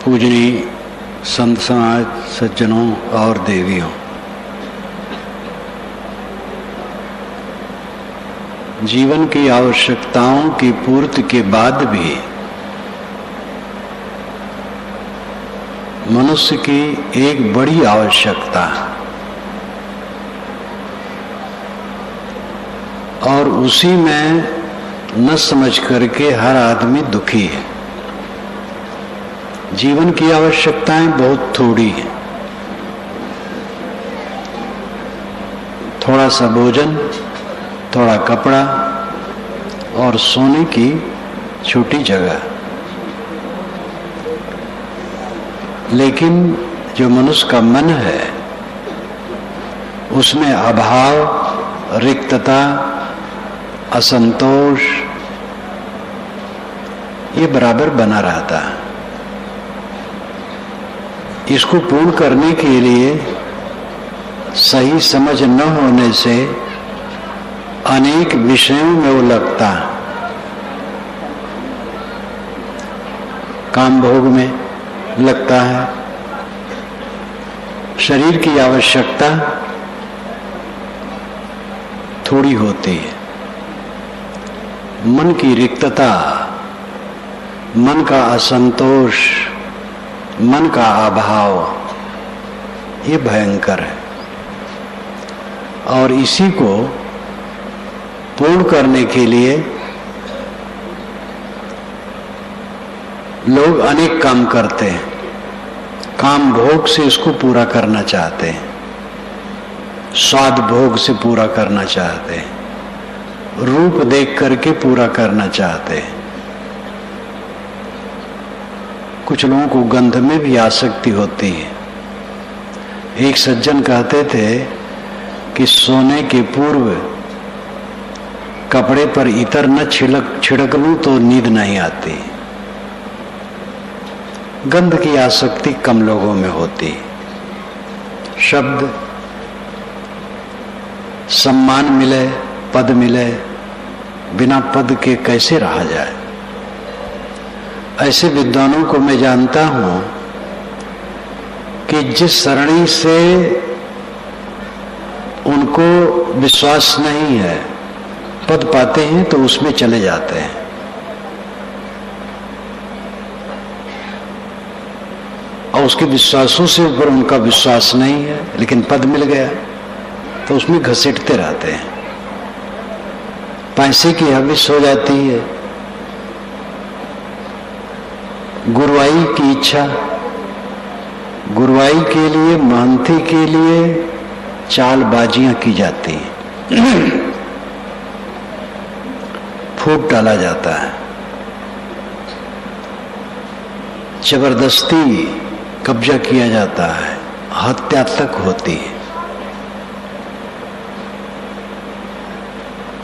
पूजनीय संत समाज, सज्जनों और देवियों, जीवन की आवश्यकताओं की पूर्ति के बाद भी मनुष्य की एक बड़ी आवश्यकता और उसी में न समझ करके हर आदमी दुखी है। जीवन की आवश्यकताएं बहुत थोड़ी हैं। थोड़ा सा भोजन, थोड़ा कपड़ा और सोने की छोटी जगह। लेकिन जो मनुष्य का मन है उसमें अभाव, रिक्तता, असंतोष ये बराबर बना रहता है। इसको पूर्ण करने के लिए सही समझ न होने से अनेक विषयों में वो लगता है। काम भोग में लगता है, शरीर की आवश्यकता थोड़ी होती है, मन की रिक्तता, मन का असंतोष, मन का अभाव ये भयंकर है। और इसी को पूर्ण करने के लिए लोग अनेक काम करते हैं। काम भोग से इसको पूरा करना चाहते हैं, स्वाद भोग से पूरा करना चाहते हैं, रूप देख करके पूरा करना चाहते हैं। कुछ लोगों को गंध में भी आसक्ति होती है। एक सज्जन कहते थे कि सोने के पूर्व कपड़े पर इतर न छिड़क लूं तो नींद नहीं आती। गंध की आसक्ति कम लोगों में होती। शब्द, सम्मान मिले, पद मिले, बिना पद के कैसे रहा जाए। ऐसे विद्वानों को मैं जानता हूं कि जिस सरणी से उनको विश्वास नहीं है, पद पाते हैं तो उसमें चले जाते हैं। और उसके विश्वासों से ऊपर उनका विश्वास नहीं है, लेकिन पद मिल गया तो उसमें घसीटते रहते हैं। पैसे की हविस हो जाती है, गुरुवाई की इच्छा, गुरुवाई के लिए, महंती के लिए चालबाजियां की जाती हैं, फूट डाला जाता है, जबरदस्ती कब्जा किया जाता है, हत्या तक होती है।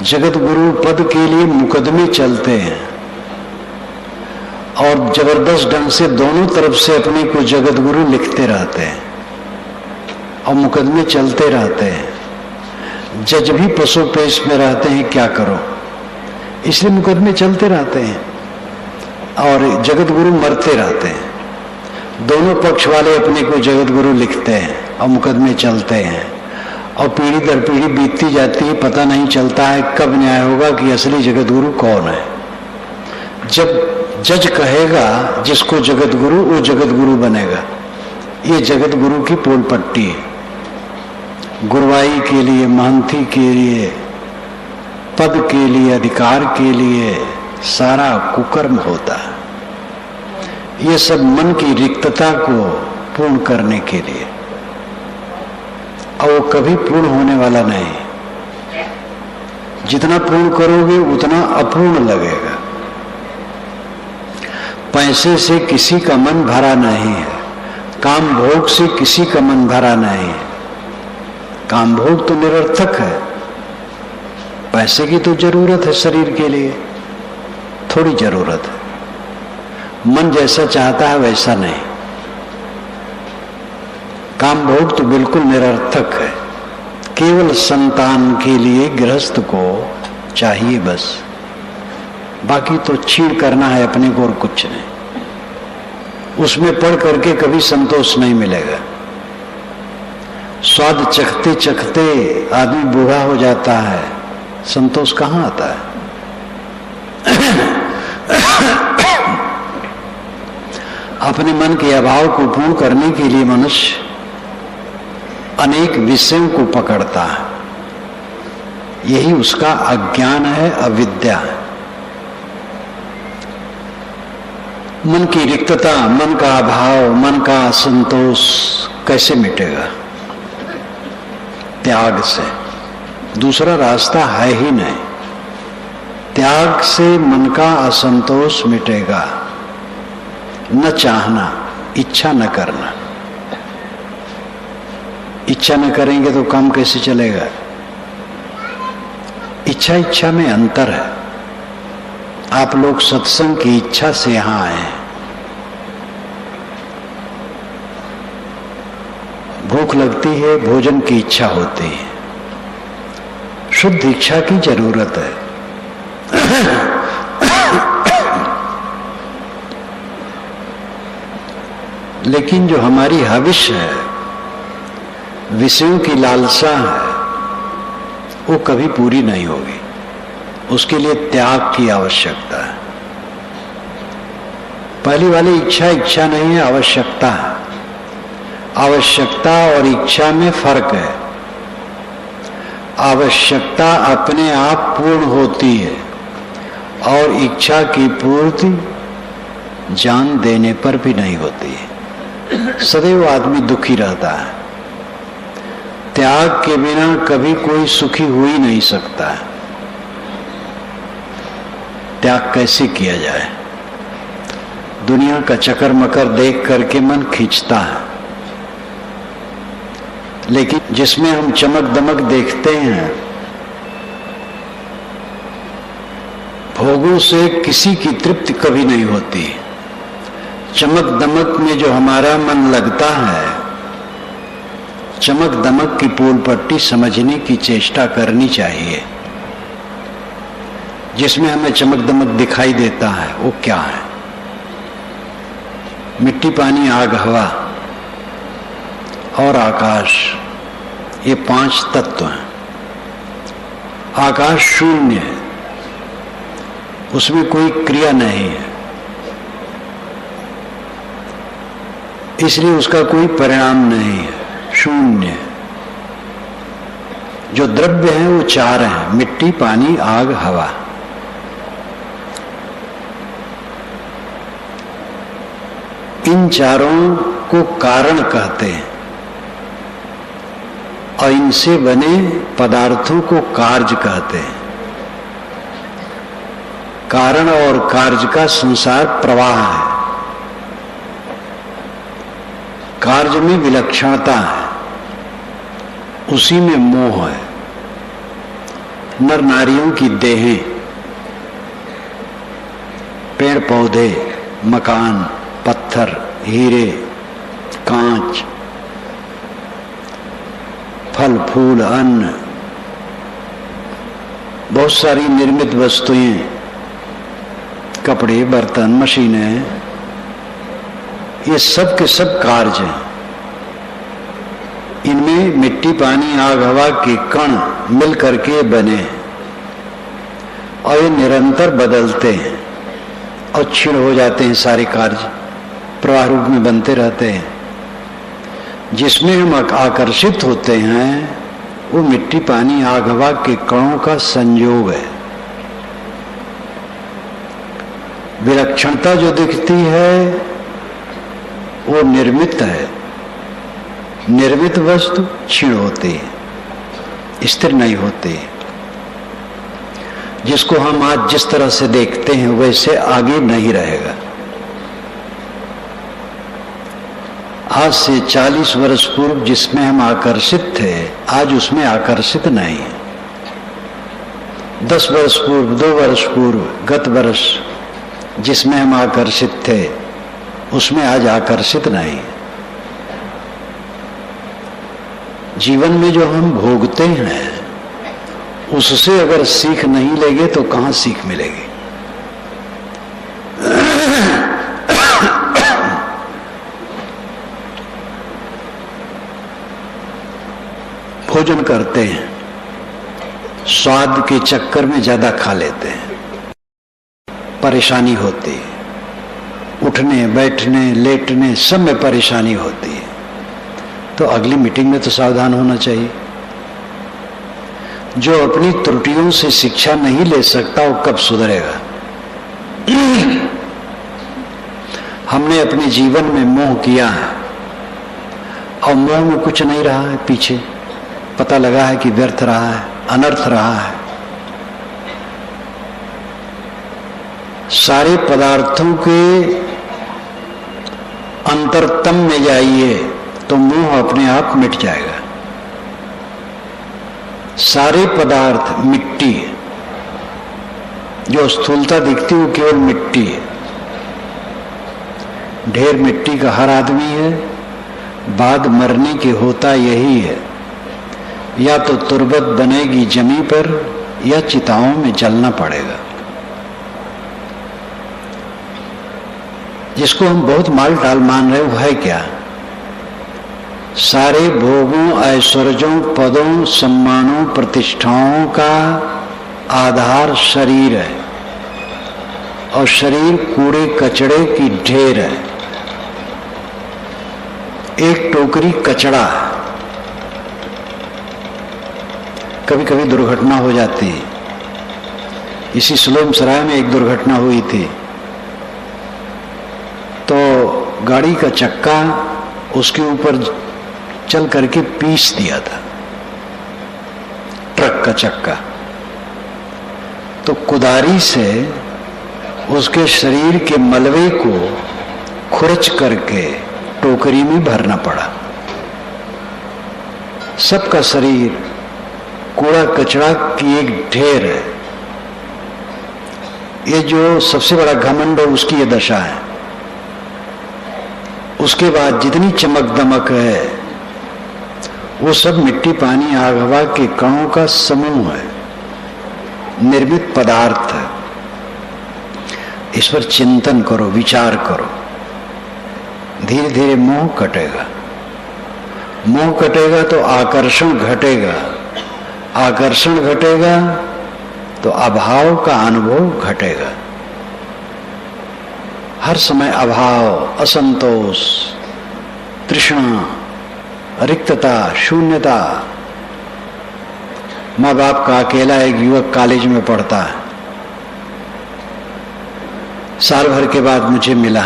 जगत गुरु पद के लिए मुकदमे चलते हैं और जबरदस्त ढंग से दोनों तरफ से अपने को जगत गुरु लिखते रहते हैं और मुकदमे चलते रहते हैं। जज भी पशु पेश में रहते हैं, क्या करो, इसलिए मुकदमे चलते रहते हैं और जगत गुरु मरते रहते हैं। दोनों पक्ष वाले अपने को जगत गुरु लिखते हैं और मुकदमे चलते हैं और पीढ़ी दर पीढ़ी बीतती जाती है। पता नहीं चलता है कब न्याय होगा कि असली जगत गुरु कौन है। जब जज कहेगा जिसको जगत गुरु, वो जगत गुरु बनेगा। ये जगत गुरु की पोल पट्टी है। गुरुवाई के लिए, महंती के लिए, पद के लिए, अधिकार के लिए सारा कुकर्म होता है। ये सब मन की रिक्तता को पूर्ण करने के लिए, और वो कभी पूर्ण होने वाला नहीं। जितना पूर्ण करोगे उतना अपूर्ण लगेगा। पैसे से किसी का मन भरा नहीं है, काम भोग से किसी का मन भरा नहीं है। काम भोग तो निरर्थक है, पैसे की तो जरूरत है शरीर के लिए, थोड़ी जरूरत है। मन जैसा चाहता है वैसा नहीं। काम भोग तो बिल्कुल निरर्थक है, केवल संतान के लिए गृहस्थ को चाहिए बस। बाकी तो छीड़ करना है अपने को और कुछ नहीं। उसमें पढ़ करके कभी संतोष नहीं मिलेगा। स्वाद चखते चखते आदमी बूढ़ा हो जाता है, संतोष कहाँ आता है? अपने मन के अभाव को पूर्ण करने के लिए मनुष्य अनेक विषयों को पकड़ता है। यही उसका अज्ञान है, अविद्या है। मन की रिक्तता, मन का अभाव, मन का असंतोष कैसे मिटेगा? त्याग से। दूसरा रास्ता है ही नहीं। त्याग से मन का असंतोष मिटेगा। न चाहना, इच्छा न करना। इच्छा न करेंगे तो काम कैसे चलेगा? इच्छा इच्छा में अंतर है। आप लोग सत्संग की इच्छा से यहां आए हैं। भूख लगती है, भोजन की इच्छा होती है, शुद्ध इच्छा की जरूरत है। लेकिन जो हमारी हविष्य है, विषयों की लालसा है, वो कभी पूरी नहीं होगी। उसके लिए त्याग की आवश्यकता है। पहली वाली इच्छा इच्छा नहीं है, आवश्यकता है। आवश्यकता और इच्छा में फर्क है। आवश्यकता अपने आप पूर्ण होती है और इच्छा की पूर्ति जान देने पर भी नहीं होती है। सदैव आदमी दुखी रहता है। त्याग के बिना कभी कोई सुखी हो ही नहीं सकता है। त्याग कैसे किया जाए? दुनिया का चक्कर मकर देख करके मन खींचता है, लेकिन जिसमें हम चमक दमक देखते हैं, भोगों से किसी की तृप्ति कभी नहीं होती। चमक दमक में जो हमारा मन लगता है, चमक दमक की पोल पट्टी समझने की चेष्टा करनी चाहिए। जिसमें हमें चमक दमक दिखाई देता है वो क्या है? मिट्टी, पानी, आग, हवा और आकाश, ये 5 तत्व हैं। आकाश शून्य है, उसमें कोई क्रिया नहीं है, इसलिए उसका कोई परिणाम नहीं है, शून्य। जो द्रव्य हैं वो 4 हैं, मिट्टी, पानी, आग, हवा। इन चारों को कारण कहते हैं और इनसे बने पदार्थों को कार्य कहते हैं। कारण और कार्य का संसार प्रवाह है। कार्य में विलक्षणता है, उसी में मोह है। नर नारियों की देहें, पेड़ पौधे, मकान, पत्थर, हीरे, कांच, फल फूल, अन्न, बहुत सारी निर्मित वस्तुएं, कपड़े, बर्तन, मशीनें, ये सब के सब कार्य हैं। इनमें मिट्टी, पानी, आग, हवा के कण मिल करके बने और ये निरंतर बदलते हैं और क्षीण हो जाते हैं। सारे कार्य प्रवाह रूप में बनते रहते हैं। जिसमें हम आकर्षित होते हैं वो मिट्टी, पानी, आग, हवा के कणों का संयोग है। विलक्षणता जो दिखती है वो निर्मित है। निर्मित वस्तु क्षीण होती है, स्थिर नहीं होती। जिसको हम आज जिस तरह से देखते हैं वैसे आगे नहीं रहेगा। आज से 40 वर्ष पूर्व जिसमें हम आकर्षित थे, आज उसमें आकर्षित नहीं है। 10 वर्ष पूर्व, 2 वर्ष पूर्व, गत वर्ष जिसमें हम आकर्षित थे उसमें आज आकर्षित नहीं। जीवन में जो हम भोगते हैं उससे अगर सीख नहीं लेंगे तो कहां सीख मिलेगी? भोजन करते हैं, स्वाद के चक्कर में ज्यादा खा लेते हैं, परेशानी होती है, उठने बैठने लेटने सब में परेशानी होती है। तो अगली मीटिंग में तो सावधान होना चाहिए। जो अपनी त्रुटियों से शिक्षा नहीं ले सकता वो कब सुधरेगा? हमने अपने जीवन में मोह किया है और मोह में कुछ नहीं रहा है, पीछे पता लगा है कि व्यर्थ रहा है, अनर्थ रहा है। सारे पदार्थों के अंतरतम में जाइए तो मोह अपने आप मिट जाएगा। सारे पदार्थ मिट्टी है, जो स्थूलता दिखती वो केवल मिट्टी है। ढेर मिट्टी का हर आदमी है, बाद मरने के होता यही है, या तो तुरबत बनेगी जमी पर या चिताओं में जलना पड़ेगा। जिसको हम बहुत माल टाल मान रहे वो है क्या? सारे भोगों, ऐश्वर्यों, पदों, सम्मानों, प्रतिष्ठाओं का आधार शरीर है और शरीर कूड़े कचड़े की ढेर है। एक टोकरी कचड़ा है। कभी कभी दुर्घटना हो जाती है। इसी सुलेम सराय में एक दुर्घटना हुई थी, तो गाड़ी का चक्का उसके ऊपर चल करके पीस दिया था, ट्रक का चक्का। तो कुदारी से उसके शरीर के मलबे को खुरच करके टोकरी में भरना पड़ा। सबका शरीर कूड़ा कचड़ा की एक ढेर है। ये जो सबसे बड़ा घमंड है उसकी ये दशा है। उसके बाद जितनी चमक दमक है वो सब मिट्टी पानी आग हवा के कणों का समूह है, निर्मित पदार्थ है। इस पर चिंतन करो, विचार करो। धीरे धीरे मोह कटेगा। मोह कटेगा तो आकर्षण घटेगा, आकर्षण घटेगा तो अभाव का अनुभव घटेगा। हर समय अभाव, असंतोष, तृष्णा, रिक्तता, शून्यता। माँ बाप का अकेला एक युवक कॉलेज में पढ़ता है। साल भर के बाद मुझे मिला,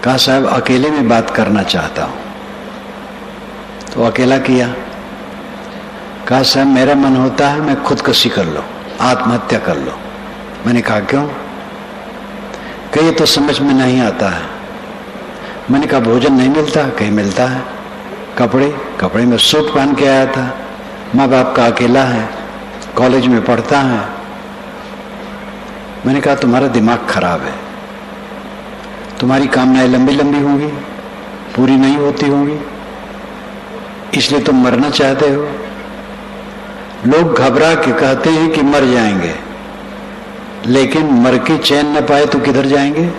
कहा साहब अकेले में बात करना चाहता हूं। तो अकेला किया। कहा साहब मेरा मन होता है मैं खुदकुशी कर लो, आत्महत्या कर लो। मैंने कहा क्यों? कहीं तो समझ में नहीं आता है। मैंने कहा भोजन नहीं मिलता? कहीं मिलता है। कपड़े में सूट पहन के आया था। माँ बाप का अकेला है, कॉलेज में पढ़ता है। मैंने कहा तुम्हारा दिमाग खराब है, तुम्हारी कामनाएं लंबी लंबी होंगी, पूरी नहीं होती होंगी, इसलिए तुम मरना चाहते हो। लोग घबरा के कहते हैं कि मर जाएंगे, लेकिन मर के चैन न पाए तो किधर जाएंगे?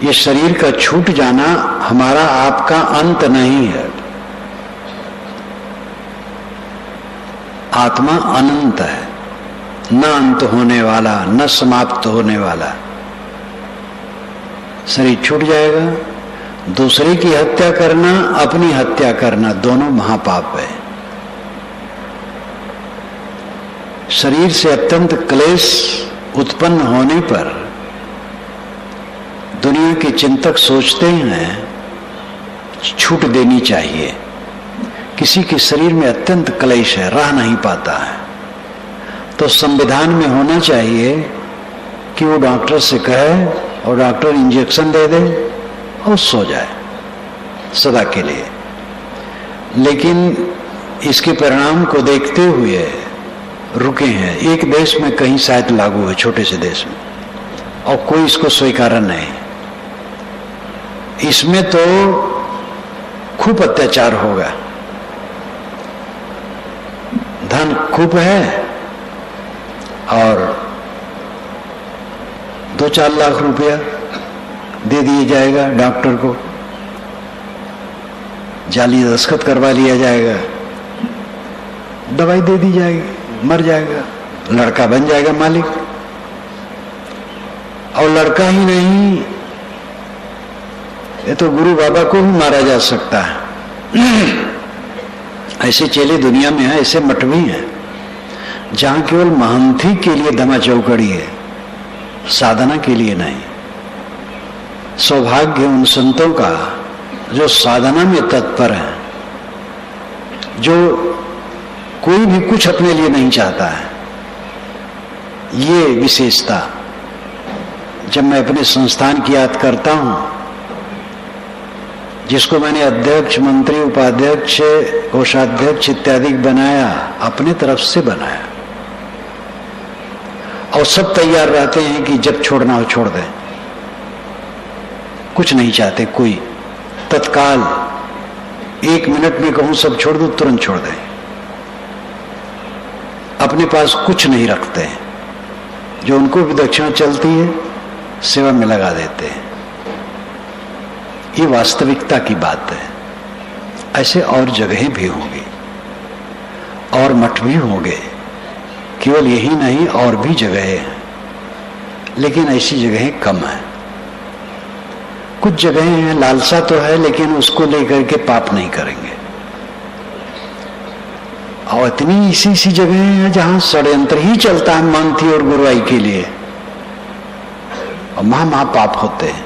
ये शरीर का छूट जाना हमारा आपका अंत नहीं है। आत्मा अनंत है, न अंत होने वाला, न समाप्त होने वाला। शरीर छूट जाएगा। दूसरे की हत्या करना, अपनी हत्या करना, दोनों महापाप है। शरीर से अत्यंत क्लेश उत्पन्न होने पर दुनिया के चिंतक सोचते हैं छूट देनी चाहिए। किसी के शरीर में अत्यंत क्लेश है, रह नहीं पाता है, तो संविधान में होना चाहिए कि वो डॉक्टर से कहे और डॉक्टर इंजेक्शन दे दे और सो जाए सदा के लिए। लेकिन इसके परिणाम को देखते हुए रुके हैं। एक देश में कहीं शायद लागू है, छोटे से देश में, और कोई इसको स्वीकार नहीं। इसमें तो खूब अत्याचार होगा। धन खूब है और 2-4 लाख रुपया दे दिया जाएगा डॉक्टर को। जाली दस्तखत करवा लिया जाएगा, दवाई दे दी जाएगी, मर जाएगा, लड़का बन जाएगा मालिक। और लड़का ही नहीं, ये तो गुरु बाबा को भी मारा जा सकता है। ऐसे चेले दुनिया में हैं, ऐसे मठ भी हैं जहां केवल महंती के लिए धमा चौकड़ी है, साधना के लिए नहीं। सौभाग्य उन संतों का जो साधना में तत्पर है, जो कोई भी कुछ अपने लिए नहीं चाहता है। ये विशेषता जब मैं अपने संस्थान की याद करता हूं, जिसको मैंने अध्यक्ष, मंत्री, उपाध्यक्ष, कोषाध्यक्ष इत्यादि बनाया, अपने तरफ से बनाया, और सब तैयार रहते हैं कि जब छोड़ना हो छोड़ दें, कुछ नहीं चाहते कोई, तत्काल 1 मिनट में कहूं सब छोड़ दो, तुरंत छोड़ दें, अपने पास कुछ नहीं रखते हैं। जो उनको भी दक्षिणा चलती है सेवा में लगा देते हैं। ये वास्तविकता की बात है। ऐसे और जगहें भी होंगी और मठ भी होंगे, केवल यही नहीं और भी जगहें हैं, लेकिन ऐसी जगहें कम है। कुछ जगहें हैं लालसा तो है, लेकिन उसको लेकर के पाप नहीं करेंगे। और इतनी इसी जगहें हैं जहां षड्यंत्र ही चलता है मानती और गुरुआई के लिए, और महा पाप होते हैं।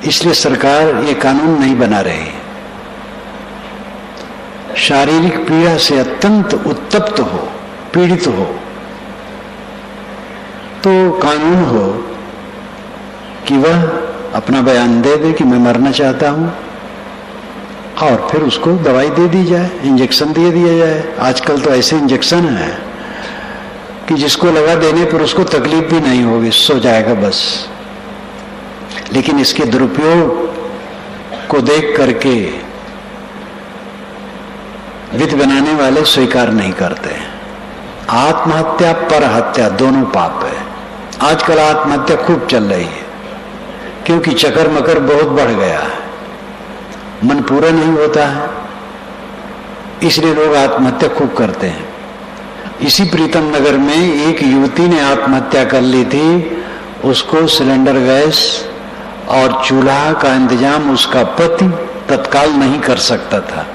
इसलिए सरकार ये कानून नहीं बना रही। शारीरिक पीड़ा से अत्यंत उत्तप्त हो, पीड़ित हो, तो कानून हो कि वह अपना बयान दे दे कि मैं मरना चाहता हूं, और फिर उसको दवाई दे दी जाए, इंजेक्शन दे दिया जाए। आजकल तो ऐसे इंजेक्शन है कि जिसको लगा देने पर उसको तकलीफ भी नहीं होगी, सो जाएगा बस। लेकिन इसके दुरुपयोग को देख करके विधि बनाने वाले स्वीकार नहीं करते। आत्महत्या पर हत्या दोनों पाप है। आजकल आत्महत्या खूब चल रही है, क्योंकि चक्कर मकर बहुत बढ़ गया है, मन पूरा नहीं होता है, इसलिए लोग आत्महत्या खूब करते हैं। इसी प्रीतम नगर में एक युवती ने आत्महत्या कर ली थी। उसको सिलेंडर गैस और चूल्हा का इंतजाम उसका पति तत्काल नहीं कर सकता था।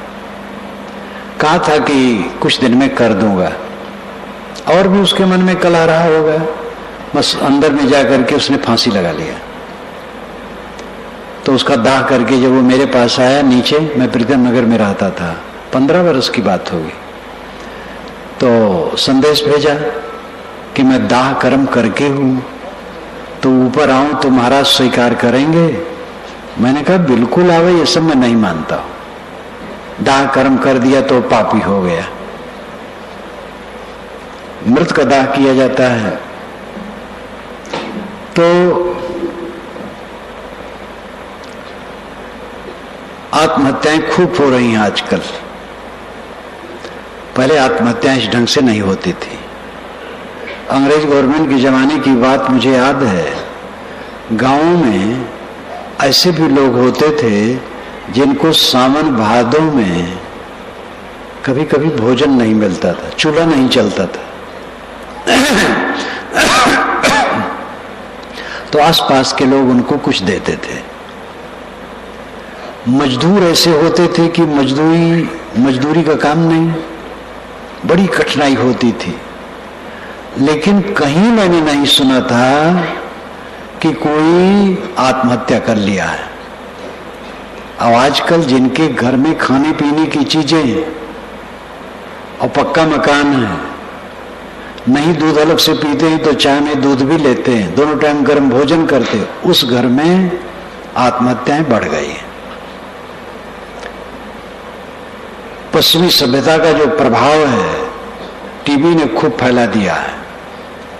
कहा था कि कुछ दिन में कर दूंगा, और भी उसके मन में कला रहा होगा, बस अंदर में जाकर के उसने फांसी लगा लिया। तो उसका दाह करके जब वो मेरे पास आया नीचे, मैं प्रीतम नगर में रहता था, 15 वर्ष की बात होगी, तो संदेश भेजा कि मैं दाह कर्म करके हूं, तो ऊपर आऊं तो महाराज स्वीकार करेंगे। मैंने कहा बिल्कुल आवे, ये सब मैं नहीं मानता हूं। दाह कर्म कर दिया तो पापी हो गया। मृत का दाह किया जाता है। तो आत्महत्याएं खूब हो रही हैं आजकल। पहले आत्महत्याएं इस ढंग से नहीं होती थी। अंग्रेज गवर्नमेंट के जमाने की बात मुझे याद है, गांव में ऐसे भी लोग होते थे जिनको सावन भादों में कभी कभी भोजन नहीं मिलता था, चूल्हा नहीं चलता था। तो आसपास के लोग उनको कुछ देते थे। मजदूर ऐसे होते थे कि मजदूरी का काम नहीं, बड़ी कठिनाई होती थी। लेकिन कहीं मैंने नहीं सुना था कि कोई आत्महत्या कर लिया है। और आजकल जिनके घर में खाने पीने की चीजें हैं और पक्का मकान है, नहीं दूध अलग से पीते हैं तो चाय में दूध भी लेते हैं, दोनों टाइम गर्म भोजन करते, उस घर में आत्महत्याएं बढ़ गई हैं। पश्चिमी सभ्यता का जो प्रभाव है टीबी ने खूब फैला दिया है।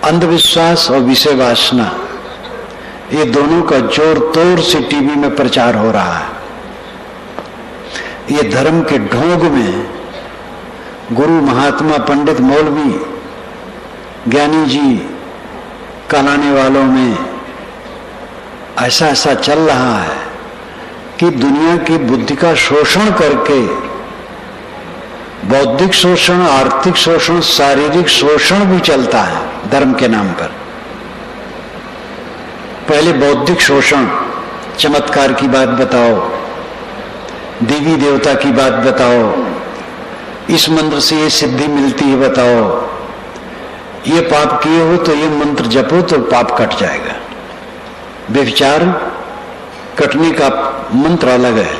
अंधविश्वास और विषय वासना, ये दोनों का जोर तोड़ से टीबी में प्रचार हो रहा है। ये धर्म के ढोंग में गुरु महात्मा पंडित मौलवी ज्ञानी जी कहलाने वालों में ऐसा चल रहा है कि दुनिया की बुद्धि का शोषण करके, बौद्धिक शोषण, आर्थिक शोषण, शारीरिक शोषण भी चलता है धर्म के नाम पर। पहले बौद्धिक शोषण, चमत्कार की बात बताओ, देवी देवता की बात बताओ, इस मंत्र से ये सिद्धि मिलती है बताओ, ये पाप किए हो तो ये मंत्र जपो तो पाप कट जाएगा। व्यभिचार कटने का मंत्र अलग है,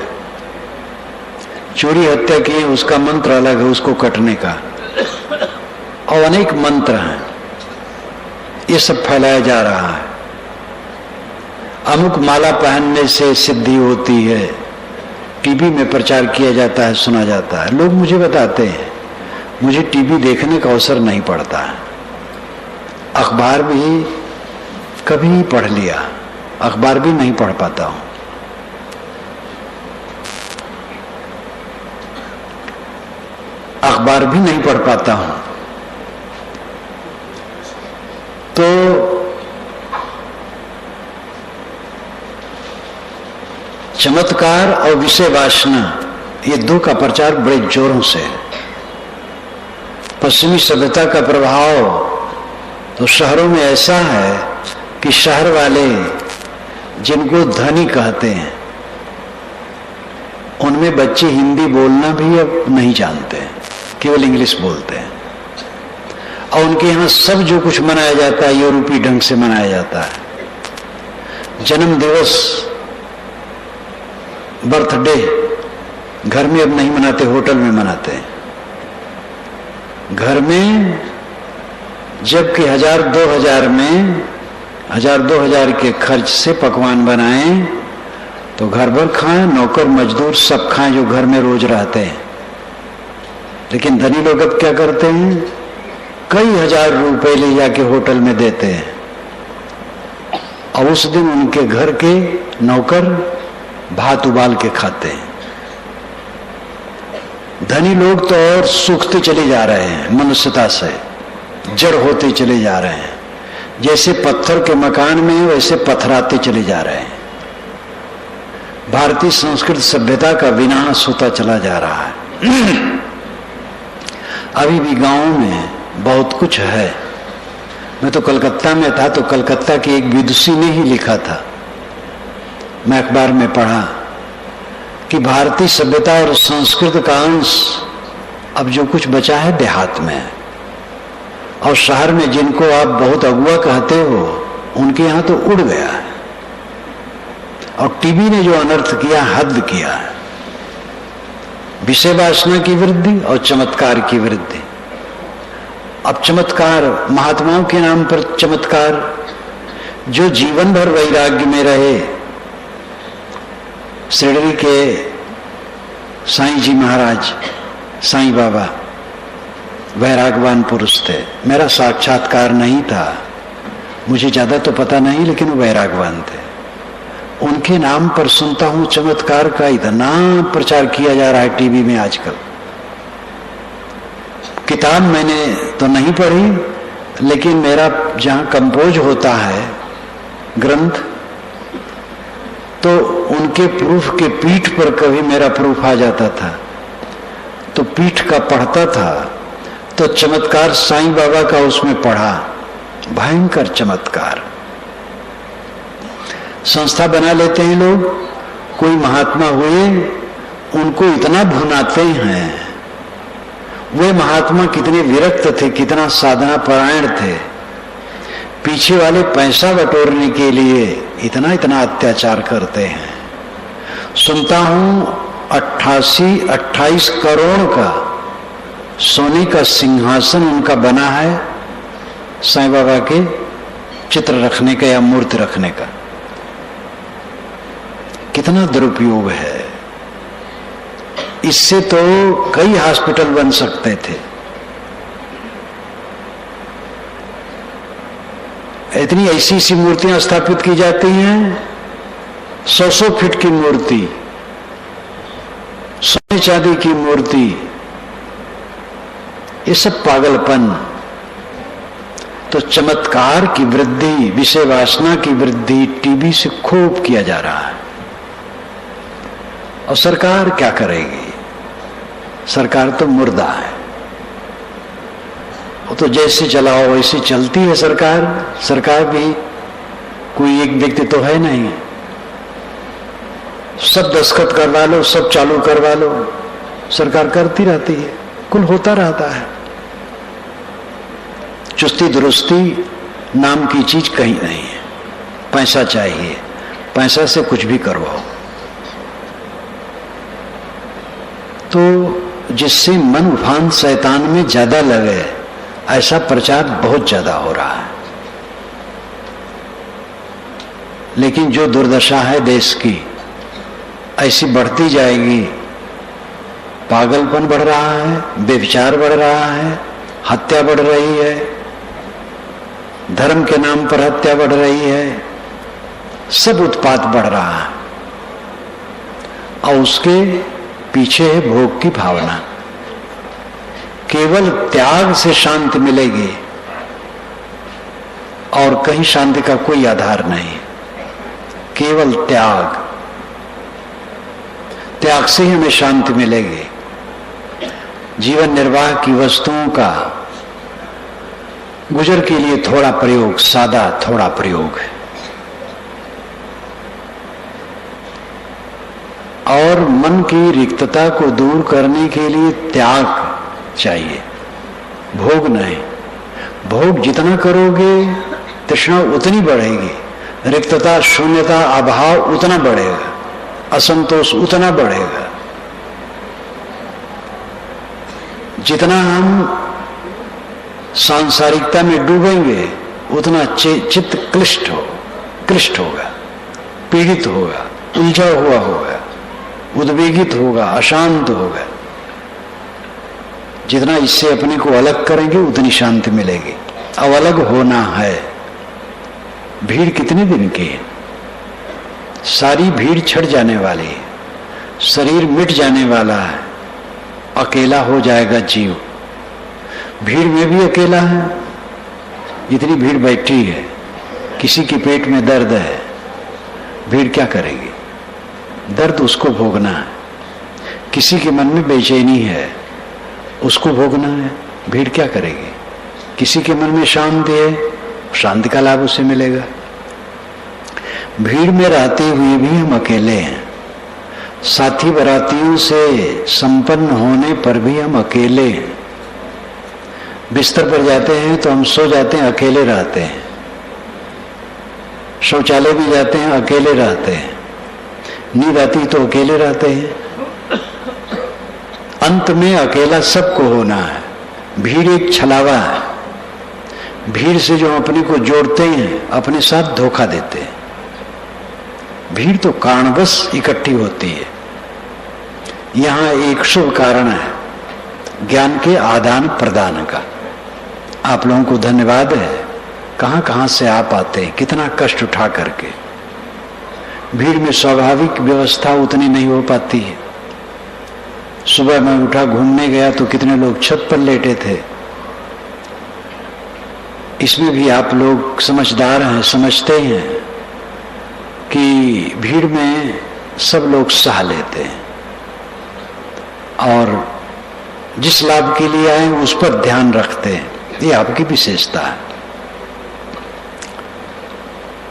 चोरी हत्या किए उसका मंत्र अलग है, उसको कटने का। और अनेक मंत्र हैं, ये सब फैलाया जा रहा है। अमुक माला पहनने से सिद्धि होती है, टीवी में प्रचार किया जाता है, सुना जाता है। लोग मुझे बताते हैं, मुझे टीवी देखने का अवसर नहीं पड़ता है। अखबार भी कभी पढ़ लिया, अखबार भी नहीं पढ़ पाता हूं। अखबार भी नहीं पढ़ पाता हूं। तो चमत्कार और विषय वासना, ये दो का प्रचार बड़े जोरों से है। पश्चिमी सभ्यता का प्रभाव तो शहरों में ऐसा है कि शहर वाले जिनको धनी कहते हैं, उनमें बच्चे हिंदी बोलना भी अब नहीं जानते हैं, केवल इंग्लिश बोलते हैं। और उनके यहाँ सब जो कुछ मनाया जाता है यूरोपीय ढंग से मनाया जाता है। जन्म दिवस, बर्थडे घर में अब नहीं मनाते, होटल में मनाते हैं। घर में जबकि 1000-2000 में 1000-2000 के खर्च से पकवान बनाएं तो घर भर खाएं, नौकर मजदूर सब खाएं जो घर में रोज रहते हैं। लेकिन धनी लोग अब क्या करते हैं, कई हजार रुपए ले जाके होटल में देते हैं और उस दिन उनके घर के नौकर भात उबाल के खाते हैं। धनी लोग तो और सूखते चले जा रहे हैं, मनुष्यता से जड़ होते चले जा रहे हैं। जैसे पत्थर के मकान में वैसे पथराते चले जा रहे हैं। भारतीय संस्कृत सभ्यता का विनाश होता चला जा रहा है। अभी भी गांवों में बहुत कुछ है। मैं तो कलकत्ता में था, तो कलकत्ता की एक विदुषी ने ही लिखा था, मैं अखबार में पढ़ा कि भारतीय सभ्यता और संस्कृत का अंश अब जो कुछ बचा है देहात में है, और शहर में जिनको आप बहुत अगुआ कहते हो उनके यहां तो उड़ गया है। और टीवी ने जो अनर्थ किया, हद किया है। विषय वासना की वृद्धि और चमत्कार की वृद्धि। अब चमत्कार, महात्माओं के नाम पर चमत्कार, जो जीवन भर वैराग्य में रहे। शिरडी के साईं जी महाराज, साईं बाबा वैरागवान पुरुष थे। मेरा साक्षात्कार नहीं था, मुझे ज्यादा तो पता नहीं, लेकिन वो वैरागवान थे। उनके नाम पर सुनता हूं चमत्कार का इतना प्रचार किया जा रहा है टीवी में आजकल। किताब मैंने तो नहीं पढ़ी, लेकिन मेरा जहां कंपोज होता है ग्रंथ, तो उनके प्रूफ के पीठ पर कभी मेरा प्रूफ आ जाता था, तो पीठ का पढ़ता था, तो चमत्कार साईं बाबा का उसमें पढ़ा। भयंकर चमत्कार। संस्था बना लेते हैं लोग, कोई महात्मा हुए, उनको इतना भुनाते हैं। वे महात्मा कितने विरक्त थे, कितना साधना परायण थे, पीछे वाले पैसा बटोरने के लिए इतना इतना अत्याचार करते हैं। सुनता हूं 28 करोड़ का सोने का सिंहासन उनका बना है साईं बाबा के चित्र रखने का या मूर्ति रखने का। कितना दुरुपयोग है। इससे तो कई हॉस्पिटल बन सकते थे। इतनी ऐसी ऐसी मूर्तियां स्थापित की जाती हैं, 100 फीट की मूर्ति, सोने चांदी की मूर्ति, ये सब पागलपन। तो चमत्कार की वृद्धि, विषय वासना की वृद्धि टीवी से खूब किया जा रहा है। और सरकार क्या करेगी? सरकार तो मुर्दा है, वो तो जैसे चलाओ वैसे चलती है सरकार। सरकार भी कोई एक व्यक्ति तो है नहीं, सब दस्तखत करवा लो, सब चालू करवा लो, सरकार करती रहती है, कुल होता रहता है। चुस्ती दुरुस्ती नाम की चीज कहीं नहीं है। पैसा चाहिए, पैसा से कुछ भी करवाओ। तो जिससे मन उफान शैतान में ज्यादा लगे, ऐसा प्रचार बहुत ज्यादा हो रहा है। लेकिन जो दुर्दशा है देश की, ऐसी बढ़ती जाएगी। पागलपन बढ़ रहा है, व्यभिचार बढ़ रहा है, हत्या बढ़ रही है, धर्म के नाम पर हत्या बढ़ रही है, सब उत्पात बढ़ रहा है। और उसके पीछे है भोग की भावना। केवल त्याग से शांति मिलेगी और कहीं शांति का कोई आधार नहीं। केवल त्याग, त्याग से ही हमें शांति मिलेगी। जीवन निर्वाह की वस्तुओं का गुजर के लिए थोड़ा प्रयोग, सादा थोड़ा प्रयोग है। और मन की रिक्तता को दूर करने के लिए त्याग चाहिए, भोग नहीं। भोग जितना करोगे तृष्णा उतनी बढ़ेगी, रिक्तता, शून्यता, अभाव उतना बढ़ेगा, असंतोष उतना बढ़ेगा। जितना हम सांसारिकता में डूबेंगे उतना चित्त क्लिष्ट होगा, पीड़ित होगा, उलझा हुआ होगा, उद्वेगित होगा, अशांत होगा। जितना इससे अपने को अलग करेंगे उतनी शांति मिलेगी। अब अलग होना है। भीड़ कितने दिन की है? सारी भीड़ छट जाने वाली है, शरीर मिट जाने वाला है, अकेला हो जाएगा जीव। भीड़ में भी अकेला है। इतनी भीड़ बैठी है, किसी के पेट में दर्द है, भीड़ क्या करेगी? दर्द उसको भोगना है। किसी के मन में बेचैनी है, उसको भोगना है, भीड़ क्या करेगी? किसी के मन में शांति है, शांति का लाभ उसे मिलेगा। भीड़ में रहते हुए भी हम अकेले हैं। साथी बरातियों से संपन्न होने पर भी हम अकेले हैं। बिस्तर पर जाते हैं तो हम सो जाते हैं, अकेले रहते हैं। शौचालय भी जाते हैं, अकेले रहते हैं। नींद आती तो अकेले रहते हैं। अंत में अकेला सबको होना है। भीड़ एक छलावा है। भीड़ से जो अपने को जोड़ते हैं, अपने साथ धोखा देते हैं। भीड़ तो कारणवश इकट्ठी होती है। यहां एक शुभ कारण है, ज्ञान के आदान प्रदान का। आप लोगों को धन्यवाद है, कहां कहां से आप आते हैं, कितना कष्ट उठा करके। भीड़ में स्वाभाविक व्यवस्था उतनी नहीं हो पाती है। सुबह मैं उठा, घूमने गया तो कितने लोग छत पर लेटे थे। इसमें भी आप लोग समझदार हैं, समझते हैं कि भीड़ में सब लोग सह लेते हैं और जिस लाभ के लिए आए उस पर ध्यान रखते हैं। ये आपकी विशेषता है।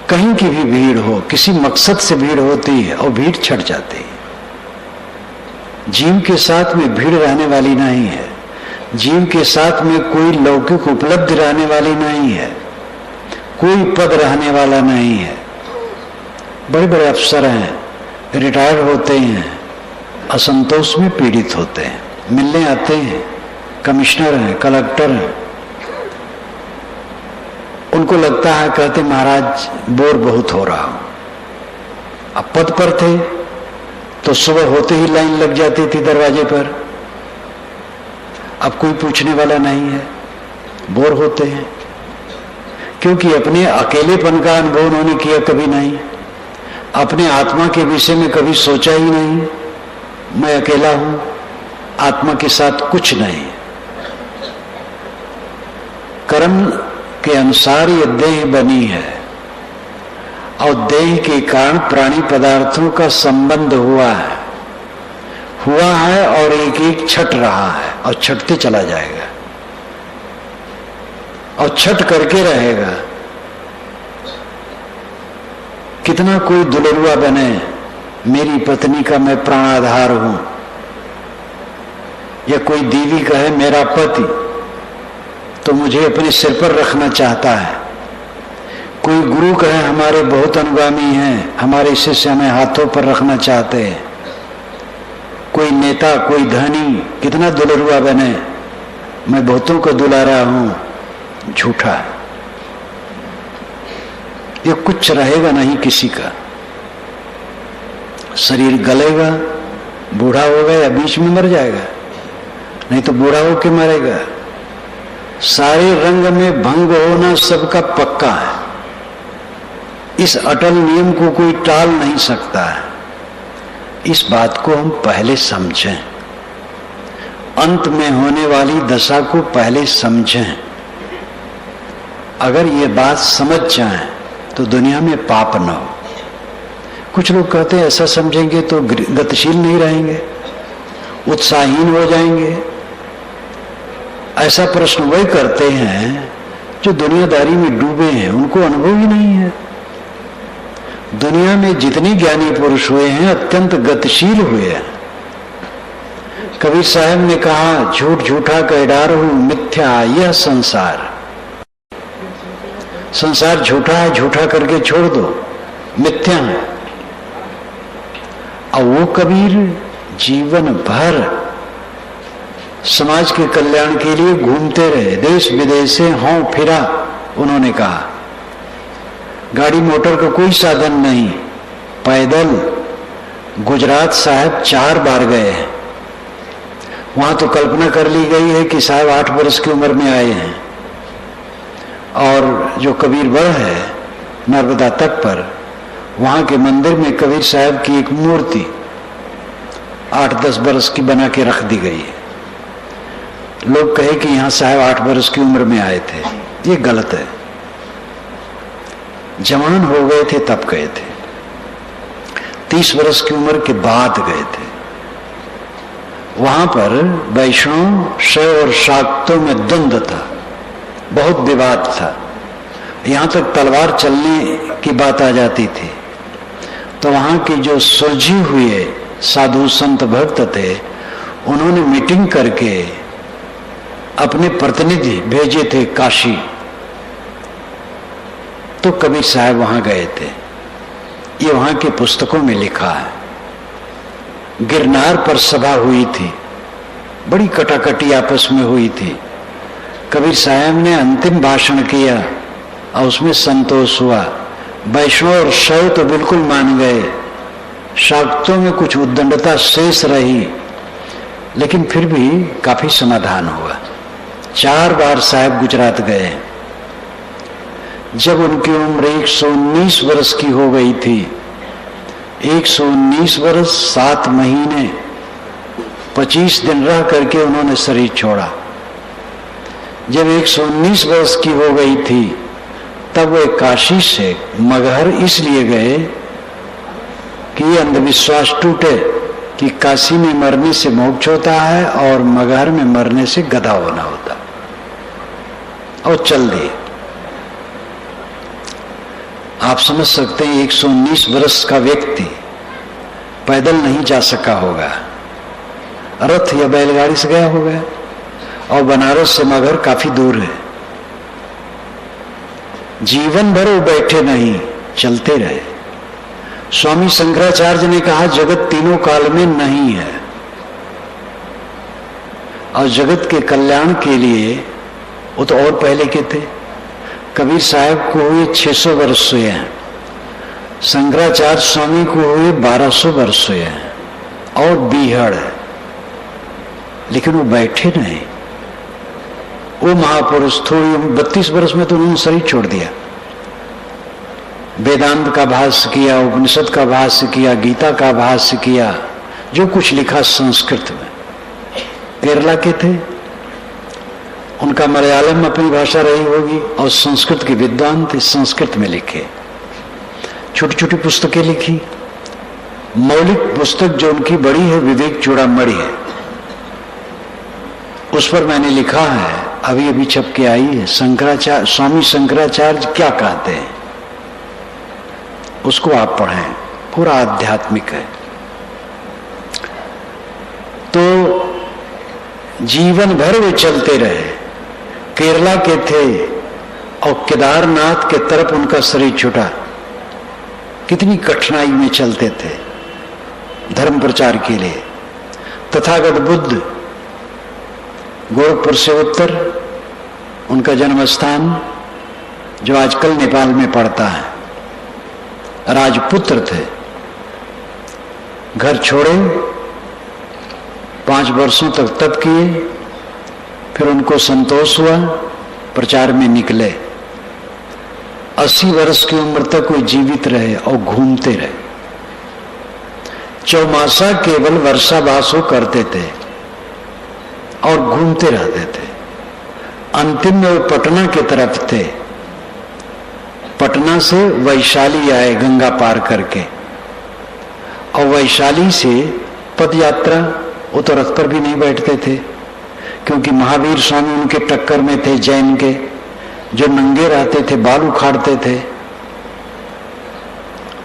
कहीं की भी भीड़ हो, किसी मकसद से भीड़ होती है और भीड़ छट जाती है। जीव के साथ में भीड़ रहने वाली नहीं है। जीव के साथ में कोई लौकिक उपलब्धि रहने वाली नहीं है, कोई पद रहने वाला नहीं है। बड़े बड़े अफसर हैं, रिटायर होते हैं, असंतोष में पीड़ित होते हैं। मिलने आते हैं, कमिश्नर हैं, कलेक्टर हैं, उनको लगता है, कहते महाराज बोर बहुत हो रहा हूं। अब पद पर थे तो सुबह होते ही लाइन लग जाती थी दरवाजे पर। अब कोई पूछने वाला नहीं है, बोर होते हैं, क्योंकि अपने अकेलेपन का अनुभव उन्होंने किया कभी नहीं। अपने आत्मा के विषय में कभी सोचा ही नहीं, मैं अकेला हूं, आत्मा के साथ कुछ नहीं। कर्म के अनुसार ये देह बनी है और देह के कारण प्राणी पदार्थों का संबंध हुआ है। हुआ है और एक एक छट रहा है और छटते चला जाएगा और छट करके रहेगा। कितना कोई दुलरुआ बने, मेरी पत्नी का मैं प्राणाधार हूं, या कोई दीवी कहे मेरा पति तो मुझे अपने सिर पर रखना चाहता है, कोई गुरु कहे हमारे बहुत अनुगामी हैं, हमारे शिष्य हमें हाथों पर रखना चाहते हैं, कोई नेता कोई धनी कितना दुलरुआ बने, मैं बहुतों को दुलारा हूं, झूठा है। ये कुछ रहेगा नहीं किसी का। शरीर गलेगा, बूढ़ा होगा या बीच में मर जाएगा, नहीं तो बूढ़ा होके मरेगा। सारे रंग में भंग होना सबका पक्का है। इस अटल नियम को कोई टाल नहीं सकता है। इस बात को हम पहले समझें, अंत में होने वाली दशा को पहले समझें। अगर ये बात समझ जाएं तो दुनिया में पाप न हो। कुछ लोग कहते हैं ऐसा समझेंगे तो गतिशील नहीं रहेंगे, उत्साहहीन हो जाएंगे। ऐसा प्रश्न वही करते हैं जो दुनियादारी में डूबे हैं, उनको अनुभव ही नहीं है। दुनिया में जितने ज्ञानी पुरुष हुए हैं अत्यंत गतिशील हुए हैं। कबीर साहब ने कहा, झूठ झूठा कह डारहु मिथ्या यह संसार। संसार झूठा है, झूठा करके छोड़ दो, मिथ्या है। और वो कबीर जीवन भर समाज के कल्याण के लिए घूमते रहे, देश विदेश से हों फिरा। उन्होंने कहा गाड़ी मोटर का कोई साधन नहीं, पैदल गुजरात साहब 4 बार गए हैं। वहां तो कल्पना कर ली गई है कि साहब 8 वर्ष की उम्र में आए हैं। और जो कबीर बड़ है नर्मदा तट पर, वहां के मंदिर में कबीर साहब की एक मूर्ति 8-10 वर्ष की बना के रख दी गई है। लोग कहे कि यहां साहब 8 वर्ष की उम्र में आए थे, ये गलत है। जवान हो गए थे तब गए थे, 30 वर्ष की उम्र के बाद गए थे। वहां पर वैष्णव शैव और शाक्तों में द्वंद्व था, बहुत विवाद था, यहां तक तलवार चलने की बात आ जाती थी। तो वहां के जो सुलझे हुए साधु संत भक्त थे, उन्होंने मीटिंग करके अपने प्रतिनिधि भेजे थे काशी। तो कबीर साहब वहां गए थे, ये वहां की पुस्तकों में लिखा है। गिरनार पर सभा हुई थी, बड़ी कटाकटी आपस में हुई थी। कबीर साहब ने अंतिम भाषण किया और उसमें संतोष हुआ। वैष्णव और शैव तो बिल्कुल मान गए, शाक्तों में कुछ उद्दंडता शेष रही, लेकिन फिर भी काफी समाधान हुआ। 4 बार साहब गुजरात गए। जब उनकी उम्र 119 वर्ष की हो गई थी, 119 वर्ष 7 महीने 25 दिन रह करके उन्होंने शरीर छोड़ा। जब 119 वर्ष की हो गई थी, तब वे काशी से मगहर इसलिए गए कि ये अंधविश्वास टूटे कि काशी में मरने से मोक्ष होता है और मगहर में मरने से गधा होना होता, और चल दिए। आप समझ सकते हैं 119 वर्ष का व्यक्ति पैदल नहीं जा सका होगा, रथ या बैलगाड़ी से गया होगा, और बनारस से मगहर काफी दूर है। जीवन भर वो बैठे नहीं, चलते रहे। स्वामी शंकराचार्य ने कहा जगत तीनों काल में नहीं है, और जगत के कल्याण के लिए वो तो और पहले के थे। कबीर साहब को हुए 600 वर्ष हुए हैं, शंकराचार्य स्वामी को हुए 1200 वर्ष हुए हैं, और बीहड़ है, लेकिन वो बैठे नहीं। वो महापुरुष थोड़ी 32 वर्ष में तो उन्होंने शरीर छोड़ दिया। वेदांत का भाष्य किया, उपनिषद का भाष्य किया, गीता का भाष्य किया, जो कुछ लिखा संस्कृत में। केरला के थे, उनका मलयालम में अपनी भाषा रही होगी, और संस्कृत के विद्वान थे, संस्कृत में लिखे, छोटी छोटी पुस्तकें लिखी। मौलिक पुस्तक जो उनकी बड़ी है विवेक चूड़ामणि है, उस पर मैंने लिखा है, अभी अभी छप के आई है, शंकराचार्य, स्वामी शंकराचार्य क्या कहते हैं, उसको आप पढ़ें, पूरा आध्यात्मिक है। तो जीवन भर वे चलते रहे, केरला के थे और केदारनाथ के तरफ उनका शरीर छूटा। कितनी कठिनाई में चलते थे धर्म प्रचार के लिए। तथागत बुद्ध गोरखपुर से उत्तर, उनका जन्म स्थान जो आजकल नेपाल में पड़ता है, राजपुत्र थे। घर छोड़े, 5 वर्षों तक तप किए, फिर उनको संतोष हुआ, प्रचार में निकले। 80 वर्ष की उम्र तक वे जीवित रहे और घूमते रहे। चौमासा केवल वर्षावासो करते थे और घूमते रहते थे। अंतिम में वो पटना की तरफ थे। पटना से वैशाली आए गंगा पार करके, और वैशाली से पद यात्रा, वो तो रथ पर भी नहीं बैठते थे क्योंकि महावीर स्वामी उनके टक्कर में थे, जैन के, जो नंगे रहते थे, बाल उखाड़ते थे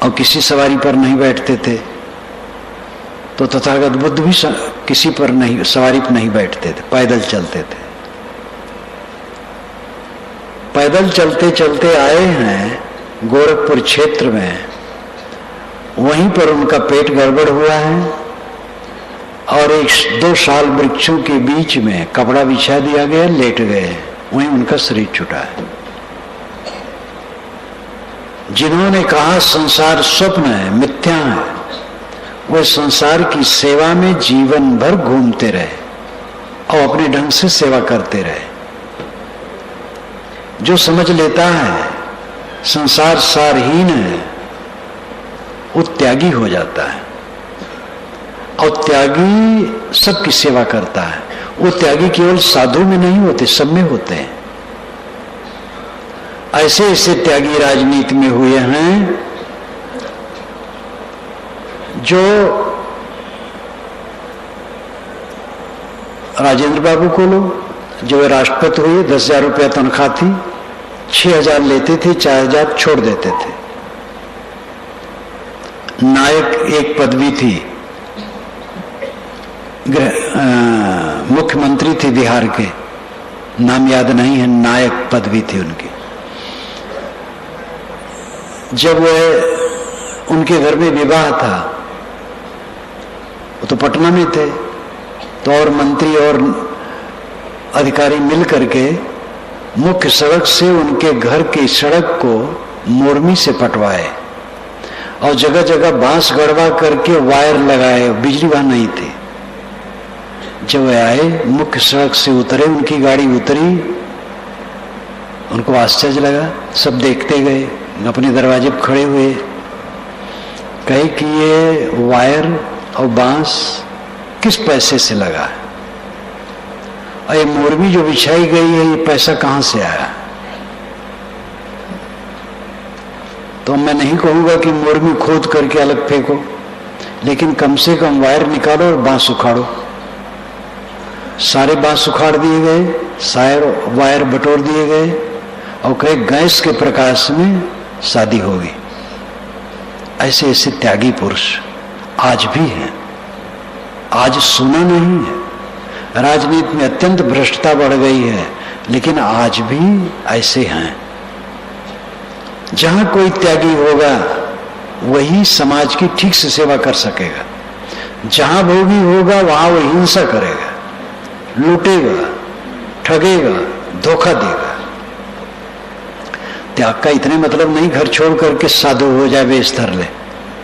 और किसी सवारी पर नहीं बैठते थे। तो तथागत बुद्ध भी किसी पर नहीं, सवारी पर नहीं बैठते थे, पैदल चलते थे। पैदल चलते चलते आए हैं गोरखपुर क्षेत्र में, वहीं पर उनका पेट गड़बड़ हुआ है और 1-2 साल वृक्षों के बीच में कपड़ा बिछा दिया गया, लेट गए, वहीं उनका शरीर छूटा है। जिन्होंने कहा संसार स्वप्न है, मिथ्या है, वो संसार की सेवा में जीवन भर घूमते रहे और अपने ढंग से सेवा करते रहे। जो समझ लेता है संसार सारहीन है, वो त्यागी हो जाता है, और त्यागी सबकी सेवा करता है। वो त्यागी केवल साधु में नहीं होते, सब में होते हैं। ऐसे ऐसे त्यागी राजनीति में हुए हैं जो राजेंद्र बाबू को लो, जो राष्ट्रपति हुए, 10,000 रुपया तनख्वाह थी, 6,000 लेते थे, 4,000 छोड़ देते थे। नायक एक पदवी थी, मुख्यमंत्री थे बिहार के, नाम याद नहीं है, नायक पदवी थी उनकी। जब वह उनके घर में विवाह था, वो तो पटना में थे, तो और मंत्री और अधिकारी मिल करके मुख्य सड़क से उनके घर की सड़क को मोरमी से पटवाए और जगह जगह बांस गड़वा करके वायर लगाए, बिजली वहां नहीं थी। जब आए, मुख्य सड़क से उतरे, उनकी गाड़ी उतरी, उनको आश्चर्य लगा, सब देखते गए, अपने दरवाजे पर खड़े हुए, कहे कि ये वायर और बांस किस पैसे से लगा है, और ये मोरबी जो बिछाई गई है, ये पैसा कहां से आया? तो मैं नहीं कहूंगा कि मोरबी खोद करके अलग फेंको, लेकिन कम से कम वायर निकालो और बांस उखाड़ो। सारे बांस उखाड़ दिए गए, सारे वायर बटोर दिए गए, और कहे गैस के प्रकाश में शादी होगी। ऐसे ऐसे त्यागी पुरुष आज भी हैं। आज सुना नहीं है, राजनीति में अत्यंत भ्रष्टता बढ़ गई है, लेकिन आज भी ऐसे हैं। जहां कोई त्यागी होगा वही समाज की ठीक से सेवा कर सकेगा। जहां भोगी होगा वहां वो हिंसा करेगा, लूटेगा, ठगेगा, धोखा देगा। त्याग का इतने मतलब नहीं घर छोड़ करके साधु हो जाए, वेश धर ले,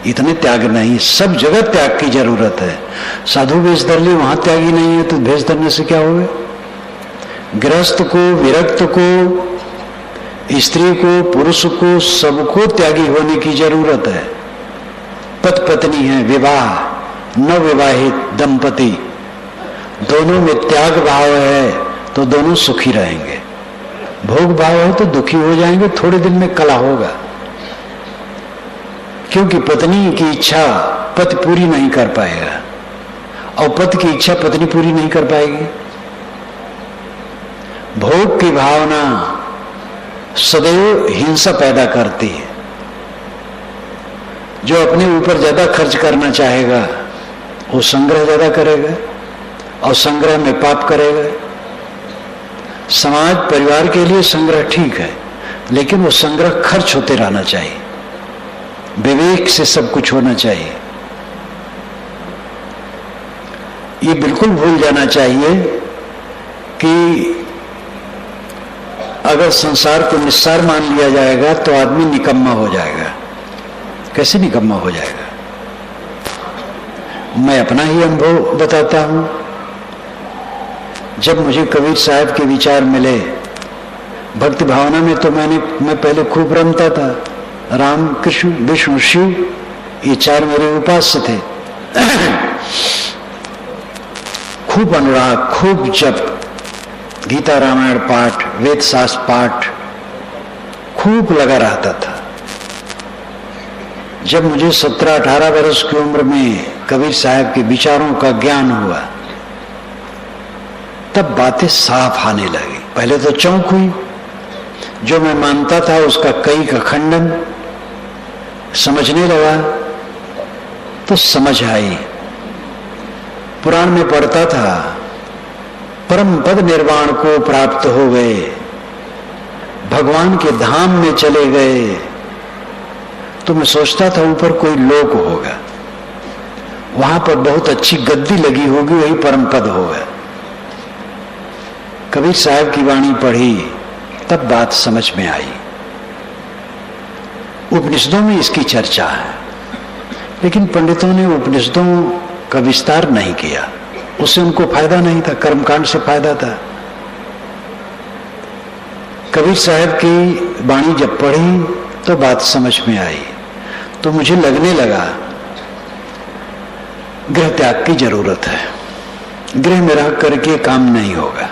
इतने त्याग नहीं। सब जगह त्याग की जरूरत है। साधु वेश धर ले, वहां त्यागी नहीं है तो वेश धरने से क्या होगा? गृहस्थ को, विरक्त को, स्त्री को, पुरुष को, सबको त्यागी होने की जरूरत है। पति पत्नी है, विवाह, नवविवाहित दंपति, दोनों में त्याग भाव है तो दोनों सुखी रहेंगे। भोग भाव है तो दुखी हो जाएंगे, थोड़े दिन में कलह होगा, क्योंकि पत्नी की इच्छा पति पूरी नहीं कर पाएगा और पति की इच्छा पत्नी पूरी नहीं कर पाएगी। भोग की भावना सदैव हिंसा पैदा करती है। जो अपने ऊपर ज्यादा खर्च करना चाहेगा वो संग्रह ज्यादा करेगा और संग्रह में पाप करेगा। समाज परिवार के लिए संग्रह ठीक है, लेकिन वो संग्रह खर्च होते रहना चाहिए, विवेक से सब कुछ होना चाहिए। ये बिल्कुल भूल जाना चाहिए कि अगर संसार को निस्सार मान लिया जाएगा तो आदमी निकम्मा हो जाएगा। कैसे निकम्मा हो जाएगा? मैं अपना ही अनुभव बताता हूं। जब मुझे कबीर साहब के विचार मिले भक्ति भावना में, तो मैं पहले खूब रमता था। राम, कृष्ण, विष्णु, शिव, ये चार मेरे उपास्य थे। खूब अनुराग, खूब जप, गीता रामायण पाठ, वेद शास्त्र पाठ खूब लगा रहता था। जब मुझे 17-18 वर्ष की उम्र में कबीर साहब के विचारों का ज्ञान हुआ, तब बातें साफ आने लगी। पहले तो चौंक हुई, जो मैं मानता था उसका कई का खंडन समझने लगा तो समझ आई। पुराण में पढ़ता था परम पद निर्वाण को प्राप्त हो गए, भगवान के धाम में चले गए। तो मैं सोचता था ऊपर कोई लोक होगा, वहां पर बहुत अच्छी गद्दी लगी होगी, वही परम पद होगा। कबीर साहब की वाणी पढ़ी तब बात समझ में आई। उपनिषदों में इसकी चर्चा है, लेकिन पंडितों ने उपनिषदों का विस्तार नहीं किया। उससे उनको फायदा नहीं था, कर्मकांड से फायदा था। कबीर साहब की वाणी जब पढ़ी तो बात समझ में आई। तो मुझे लगने लगा गृह त्याग की जरूरत है, गृह में रह करके काम नहीं होगा।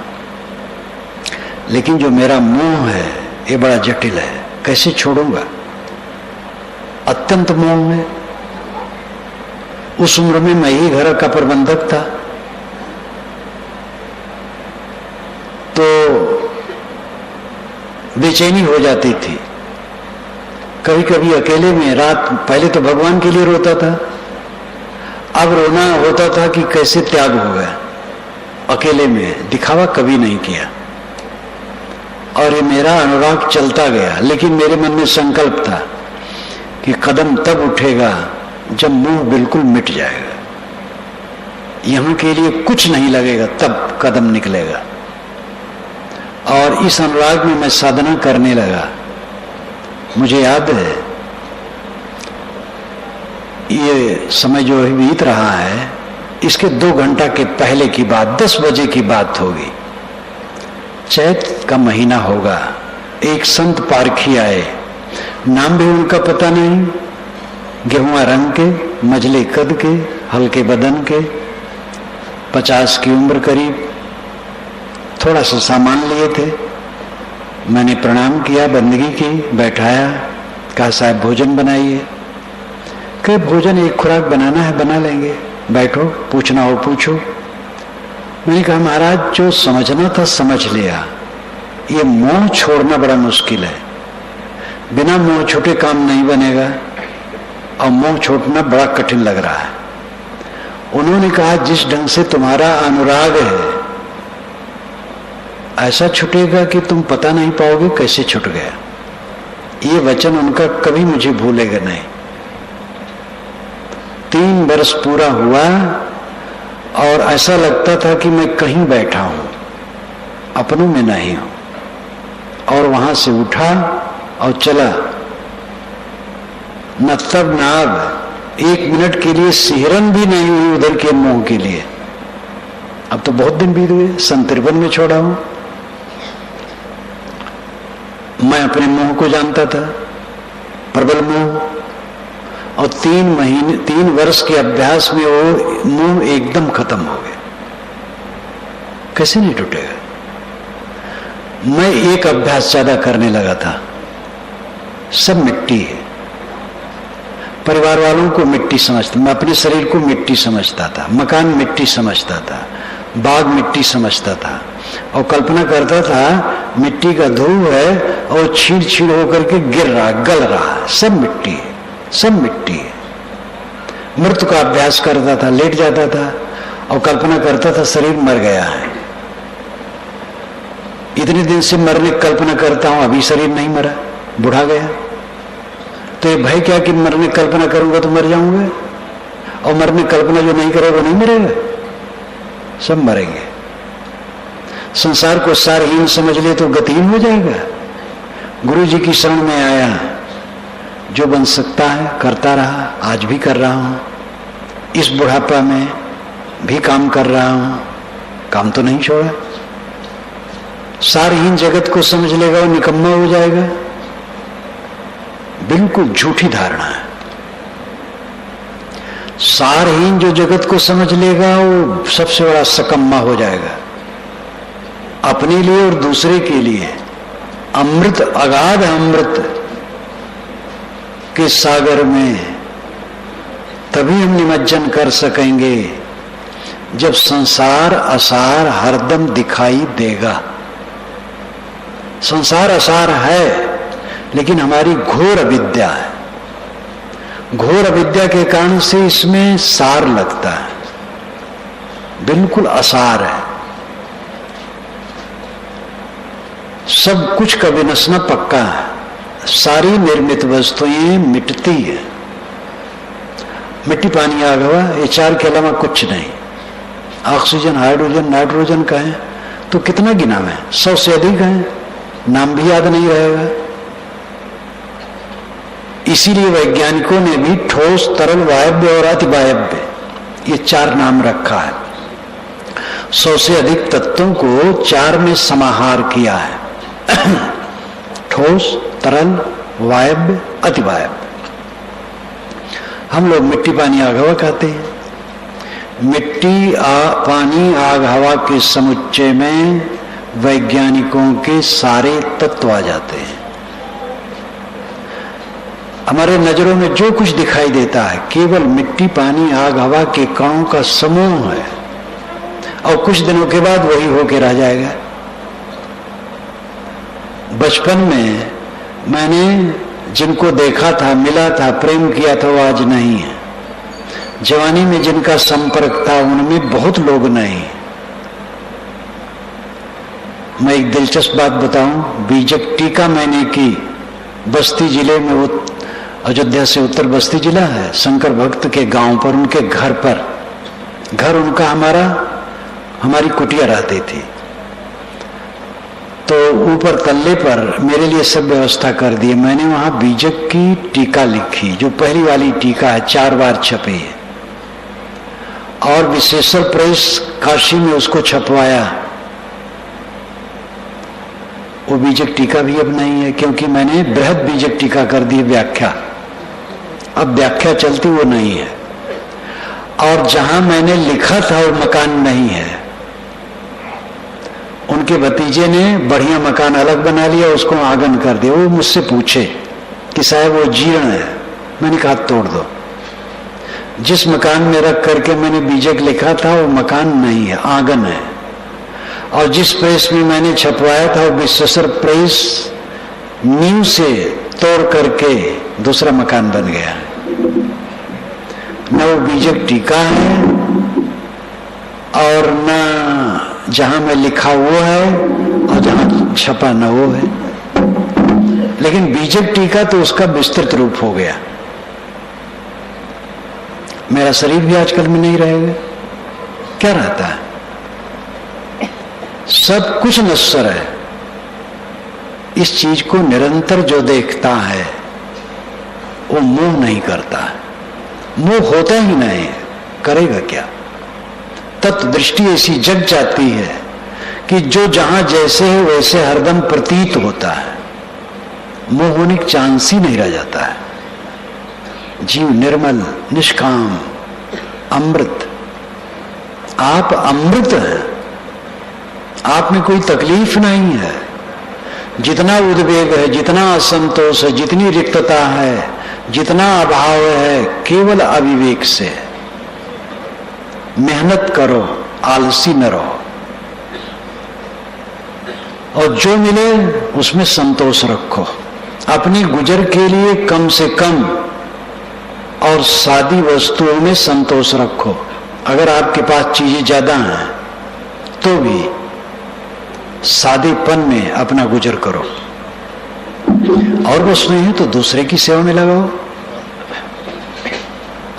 लेकिन जो मेरा मोह है ये बड़ा जटिल है, कैसे छोड़ूंगा? अत्यंत मोह है। उस उम्र में मैं ही घर का प्रबंधक था, तो बेचैनी हो जाती थी। कभी कभी अकेले में रात, पहले तो भगवान के लिए रोता था, अब रोना होता था कि कैसे त्याग हो गया। अकेले में दिखावा कभी नहीं किया और ये मेरा अनुराग चलता गया। लेकिन मेरे मन में संकल्प था कि कदम तब उठेगा जब मोह बिल्कुल मिट जाएगा, यहां के लिए कुछ नहीं लगेगा, तब कदम निकलेगा। और इस अनुराग में मैं साधना करने लगा। मुझे याद है ये समय जो बीत रहा है, इसके 2 घंटा के पहले की बात, 10 बजे की बात होगी। चैत का महीना होगा। एक संत पारखी आए, नाम भी उनका पता नहीं, गेहुआ रंग के, मझले कद के, हल्के बदन के, 50 की उम्र करीब। थोड़ा सा सामान लिए थे। मैंने प्रणाम किया, बंदगी की, बैठाया, कहा साहब भोजन बनाइए। कहे भोजन एक खुराक बनाना है, बना लेंगे, बैठो, पूछना हो पूछो। मैंने कहा महाराज जो समझना था समझ लिया, ये मोह छोड़ना बड़ा मुश्किल है। बिना मोह छूटे काम नहीं बनेगा और मोह छोड़ना बड़ा कठिन लग रहा है। उन्होंने कहा जिस ढंग से तुम्हारा अनुराग है ऐसा छूटेगा कि तुम पता नहीं पाओगे कैसे छूट गया। ये वचन उनका कभी मुझे भूलेगा नहीं। 3 वर्ष पूरा हुआ और ऐसा लगता था कि मैं कहीं बैठा हूं, अपनों में नहीं हूं। और वहां से उठा और चला, न तब न अब 1 मिनट के लिए सिहरन भी नहीं हुई उधर के मोह के लिए। अब तो बहुत दिन बीत गए, सन 53 में छोड़ा हूं। मैं अपने मोह को जानता था, प्रबल मोह, और 3 वर्ष के अभ्यास में वो मोह एकदम खत्म हो गया। कैसे नहीं टूटेगा? मैं एक अभ्यास ज्यादा करने लगा था, सब मिट्टी है। परिवार वालों को मिट्टी समझता, मैं अपने शरीर को मिट्टी समझता था, मकान मिट्टी समझता था, बाग मिट्टी समझता था और कल्पना करता था मिट्टी का धूल है और छीड़ छीड़ होकर के गिर रहा, गल रहा, सब मिट्टी है, सब मिट्टी है। मृत्यु का अभ्यास करता था, लेट जाता था और कल्पना करता था शरीर मर गया है। इतने दिन से मरने की कल्पना करता हूं, अभी शरीर नहीं मरा, बुढ़ा गया। तो ये भय क्या कि मरने की कल्पना करूंगा तो मर जाऊंगा, और मरने की कल्पना जो नहीं करेगा नहीं मरेगा, सब मरेंगे। संसार को सारहीन समझ ले तो गतिहीन हो जाएगा। गुरु जी की शरण में आया, जो बन सकता है करता रहा, आज भी कर रहा हूं, इस बुढ़ापा में भी काम कर रहा हूं, काम तो नहीं छोड़ा। सारहीन जगत को समझ लेगा वो निकम्मा हो जाएगा, बिल्कुल झूठी धारणा है। सारहीन जो जगत को समझ लेगा वो सबसे बड़ा सकम्मा हो जाएगा, अपने लिए और दूसरे के लिए। अमृत, अगाध अमृत के सागर में तभी हम निमज्जन कर सकेंगे जब संसार असार हरदम दिखाई देगा। संसार असार है लेकिन हमारी घोर अविद्या है, घोर अविद्या के कारण से इसमें सार लगता है, बिल्कुल असार है। सब कुछ का विनशना पक्का है, सारी निर्मित वस्तुएं मिटती है। मिट्टी, पानी, आग, हवा, ये चार के अलावा कुछ नहीं। ऑक्सीजन, हाइड्रोजन, नाइट्रोजन का है तो कितना गिनाम है, 100 से अधिक है, नाम भी याद नहीं रहेगा। इसीलिए वैज्ञानिकों ने भी ठोस, तरल, वायव्य और अतिवायव्य ये 4 नाम रखा है। 100 से अधिक तत्वों को 4 में समाहार किया है ठोस, तरल, वायव्य, अतिवायव्य। हम लोग मिट्टी, पानी, आग, हवा कहते हैं। मिट्टी, पानी, आग, हवा के समुच्चय में वैज्ञानिकों के सारे तत्व आ जाते हैं। हमारे नजरों में जो कुछ दिखाई देता है केवल मिट्टी, पानी, आग, हवा के कणों का समूह है और कुछ दिनों के बाद वही होके रह जाएगा। बचपन में मैंने जिनको देखा था, मिला था, प्रेम किया था, वो आज नहीं है। जवानी में जिनका संपर्क था उनमें बहुत लोग नहीं। मैं एक दिलचस्प बात बताऊं, बीजक टीका मैंने की बस्ती जिले में, वो अयोध्या से उत्तर बस्ती जिला है, शंकर भक्त के गांव पर, उनके घर पर, घर उनका, हमारी कुटिया रहती थी। तो ऊपर तल्ले पर मेरे लिए सब व्यवस्था कर दी। मैंने वहां बीजक की टीका लिखी, जो पहली वाली टीका है, 4 बार छपी है, और विशेषर प्रेस काशी में उसको छपवाया। वो बीजक टीका भी अब नहीं है, क्योंकि मैंने बृहद बीजक टीका कर दी व्याख्या। अब व्याख्या चलती वो नहीं है, और जहां मैंने लिखा था वो मकान नहीं है। उनके भतीजे ने बढ़िया मकान अलग बना लिया, उसको आंगन कर दिया। वो मुझसे पूछे कि साहब वो जीर्ण है, मैंने कहा तोड़ दो। जिस मकान में रख करके मैंने बीजक लिखा था वो मकान नहीं है, आंगन है। और जिस प्रेस में मैंने छपवाया था वो विशेषर प्रेस नींव से तोड़ करके दूसरा मकान बन गया। न वो बीजक टीका है और न जहां में लिखा वो है और जहां छपा न वो है। लेकिन बीजक टीका तो उसका विस्तृत रूप हो गया। मेरा शरीर भी आजकल में नहीं रहेगा, क्या रहता है? सब कुछ नश्वर है। इस चीज को निरंतर जो देखता है वो मोह नहीं करता है, मोह होता ही नहीं, करेगा क्या? तत्व दृष्टि ऐसी जग जाती है कि जो जहां जैसे है वैसे हरदम प्रतीत होता है, मोह होने का चांस ही नहीं रह जाता है। जीव निर्मल, निष्काम, अमृत। आप अमृत हैं, आप में कोई तकलीफ नहीं है। जितना उद्वेग है, जितना असंतोष है, जितनी रिक्तता है, जितना अभाव है केवल अविवेक से है। मेहनत करो, आलसी न रहो, और जो मिले उसमें संतोष रखो। अपनी गुजर के लिए कम से कम और सादी वस्तुओं में संतोष रखो। अगर आपके पास चीजें ज्यादा हैं तो भी सादेपन में अपना गुजर करो, और बस नहीं है तो दूसरे की सेवा में लगाओ।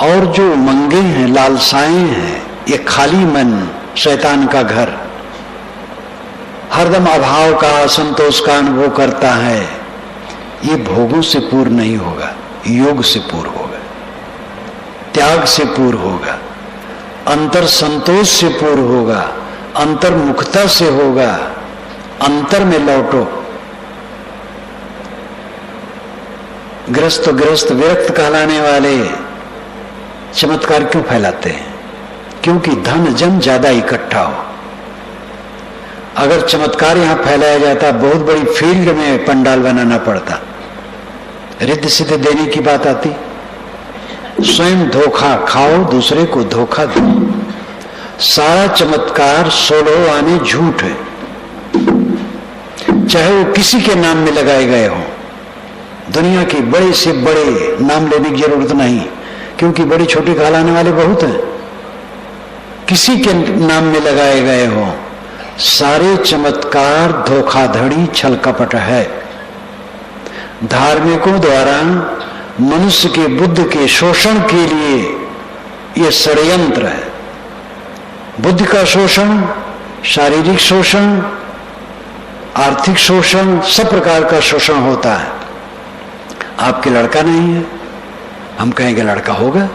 और जो मंगे हैं, लालसाएं हैं, ये खाली मन शैतान का घर, हरदम अभाव का, असंतोष का अनुभव करता है, ये भोगों से पूर्ण नहीं होगा, योग से पूर्ण होगा, त्याग से पूर्ण होगा, अंतर संतोष से पूर्ण होगा, अंतर्मुखता से होगा। अंतर में लौटो। ग्रस्त विरक्त कहलाने वाले चमत्कार क्यों फैलाते हैं? क्योंकि धन जन ज्यादा इकट्ठा हो। अगर चमत्कार यहां फैलाया जाता, बहुत बड़ी फील्ड में पंडाल बनाना पड़ता, रिद्ध सिद्ध देने की बात आती। स्वयं धोखा खाओ, दूसरे को धोखा दो। सारा चमत्कार 16 आने झूठ है, चाहे वो किसी के नाम में लगाए गए हों। दुनिया के बड़े से बड़े नाम लेने की जरूरत नहीं, क्योंकि बड़े छोटे कहलाने वाले बहुत हैं। किसी के नाम में लगाए गए हों, सारे चमत्कार धोखाधड़ी छल कपट है। धार्मिकों द्वारा मनुष्य के बुद्ध के शोषण के लिए यह षड्यंत्र है। बुद्धि का शोषण, शारीरिक शोषण, आर्थिक शोषण, सब प्रकार का शोषण होता है। आपके लड़का नहीं है, हम कहेंगे लड़का होगा,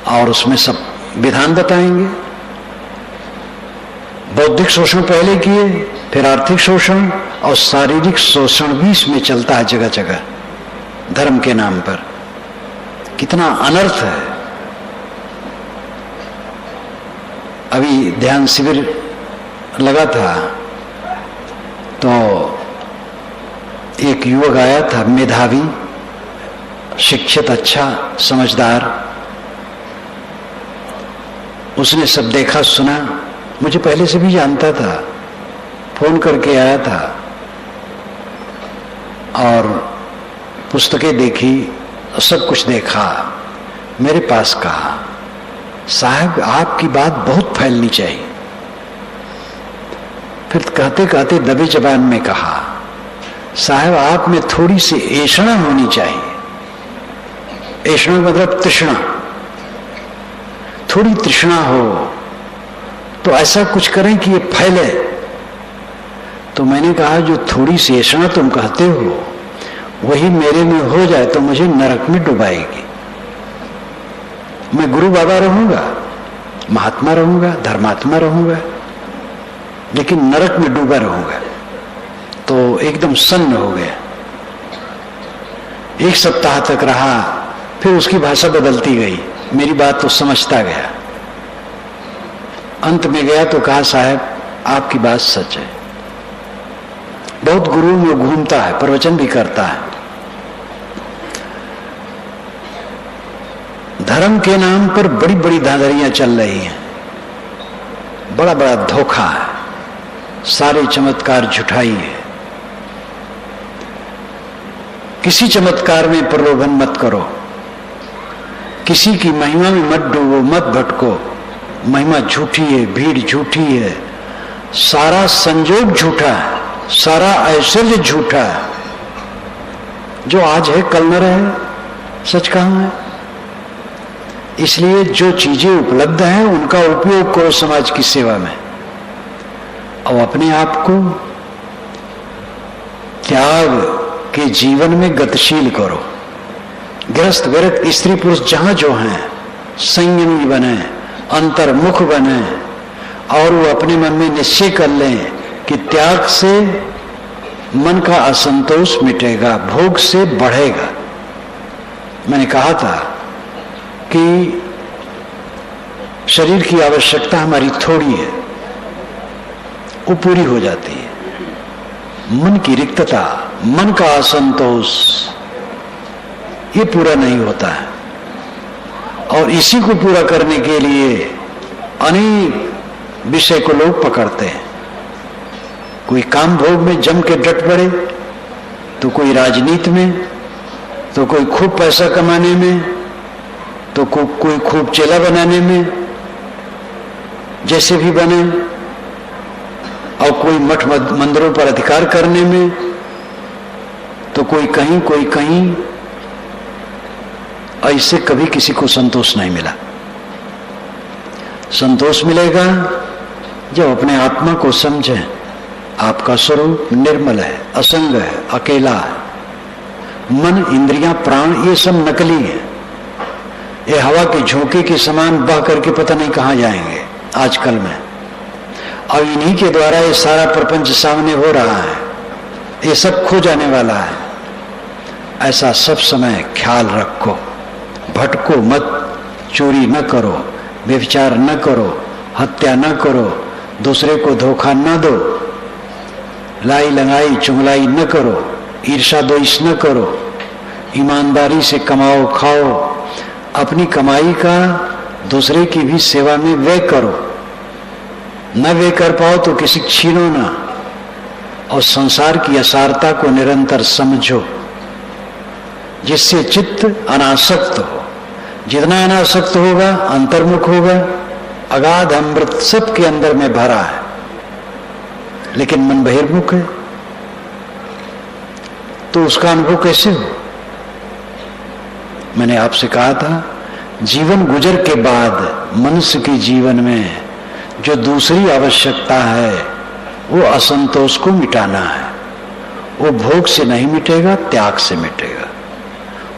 और उसमें सब विधान बताएंगे। बौद्धिक शोषण पहले किए, फिर आर्थिक शोषण और शारीरिक शोषण भी इसमें चलता है जगह जगह, धर्म के नाम पर। कितना अनर्थ है। अभी ध्यान शिविर लगा था तो एक युवक आया था, मेधावी, शिक्षित, अच्छा, समझदार। उसने सब देखा सुना, मुझे पहले से भी जानता था, फोन करके आया था और पुस्तकें देखी, सब कुछ देखा। मेरे पास कहा, साहब आपकी बात बहुत फैलनी चाहिए। फिर कहते कहते दबे जबान में कहा, साहब आप में थोड़ी सी ऐषणा होनी चाहिए। ऐषणा मतलब तृष्णा, थोड़ी तृष्णा हो तो ऐसा कुछ करें कि ये फैले। तो मैंने कहा, जो थोड़ी सी ऐषणा तुम कहते हो वही मेरे में हो जाए तो मुझे नरक में डुबाएगी। मैं गुरु बाबा रहूंगा, महात्मा रहूंगा, धर्मात्मा रहूंगा, लेकिन नरक में डूबा रहूंगा। तो एकदम सन्न हो गया। 1 सप्ताह तक रहा, फिर उसकी भाषा बदलती गई, मेरी बात तो समझता गया। अंत में गया तो कहा, साहब आपकी बात सच है। बहुत गुरुओं में घूमता है, प्रवचन भी करता है। धर्म के नाम पर बड़ी बड़ी धांधलियां चल रही हैं, बड़ा बड़ा धोखा है, सारे चमत्कार झुठाई है। किसी चमत्कार में प्रलोभन मत करो, किसी की महिमा में मत डूबो, मत भटको। महिमा झूठी है, भीड़ झूठी है, सारा संजोग झूठा है, सारा ऐश्वर्य झूठा है। जो आज है कल न रहे, सच कहाँ है? इसलिए जो चीजें उपलब्ध हैं उनका उपयोग करो समाज की सेवा में, और अपने आप को त्याग के जीवन में गतिशील करो। गृहस्थ विरक्त स्त्री पुरुष जहां जो हैं संयमी बने, अंतर्मुख बने, और वो अपने मन में निश्चय कर लें कि त्याग से मन का असंतोष मिटेगा, भोग से बढ़ेगा। मैंने कहा था कि शरीर की आवश्यकता हमारी थोड़ी है, वो पूरी हो जाती है। मन की रिक्तता, मन का असंतोष, ये पूरा नहीं होता है। और इसी को पूरा करने के लिए अनेक विषय को लोग पकड़ते हैं। कोई काम भोग में जम के डट पड़े, तो कोई राजनीति में, तो कोई खूब पैसा कमाने में, तो कोई खूब चेला बनाने में, जैसे भी बने, और कोई मठ मंदिरों पर अधिकार करने में, तो कोई कहीं। ऐसे कभी किसी को संतोष नहीं मिला। संतोष मिलेगा जब अपने आत्मा को समझें। आपका स्वरूप निर्मल है, असंग है, अकेला है। मन, इंद्रियां, प्राण ये सब नकली है। ये हवा के झोंके के समान बह करके पता नहीं कहां जाएंगे आजकल में। और इन्हीं के द्वारा ये सारा प्रपंच सामने हो रहा है। ये सब खो जाने वाला है। ऐसा सब समय ख्याल रखो। भटको मत, चोरी न करो, व्यभिचार न करो, हत्या न करो, दूसरे को धोखा न दो, लाई लगाई चुगलाई न करो, ईर्षा द्वेष न करो, ईमानदारी से कमाओ खाओ, अपनी कमाई का दूसरे की भी सेवा में व्यय करो। न व्यय कर पाओ तो किसी छीनो ना। और संसार की असारता को निरंतर समझो, जिससे चित्त अनासक्त हो। जितना अनासक्त होगा, अंतर्मुख होगा। अगाध अमृत सबके अंदर में भरा है, लेकिन मन बहिर्मुख है, तो उसका अनुभव कैसे हो? मैंने आपसे कहा था, जीवन गुजर के बाद मनुष्य के जीवन में जो दूसरी आवश्यकता है वो असंतोष को मिटाना है। वो भोग से नहीं मिटेगा, त्याग से मिटेगा।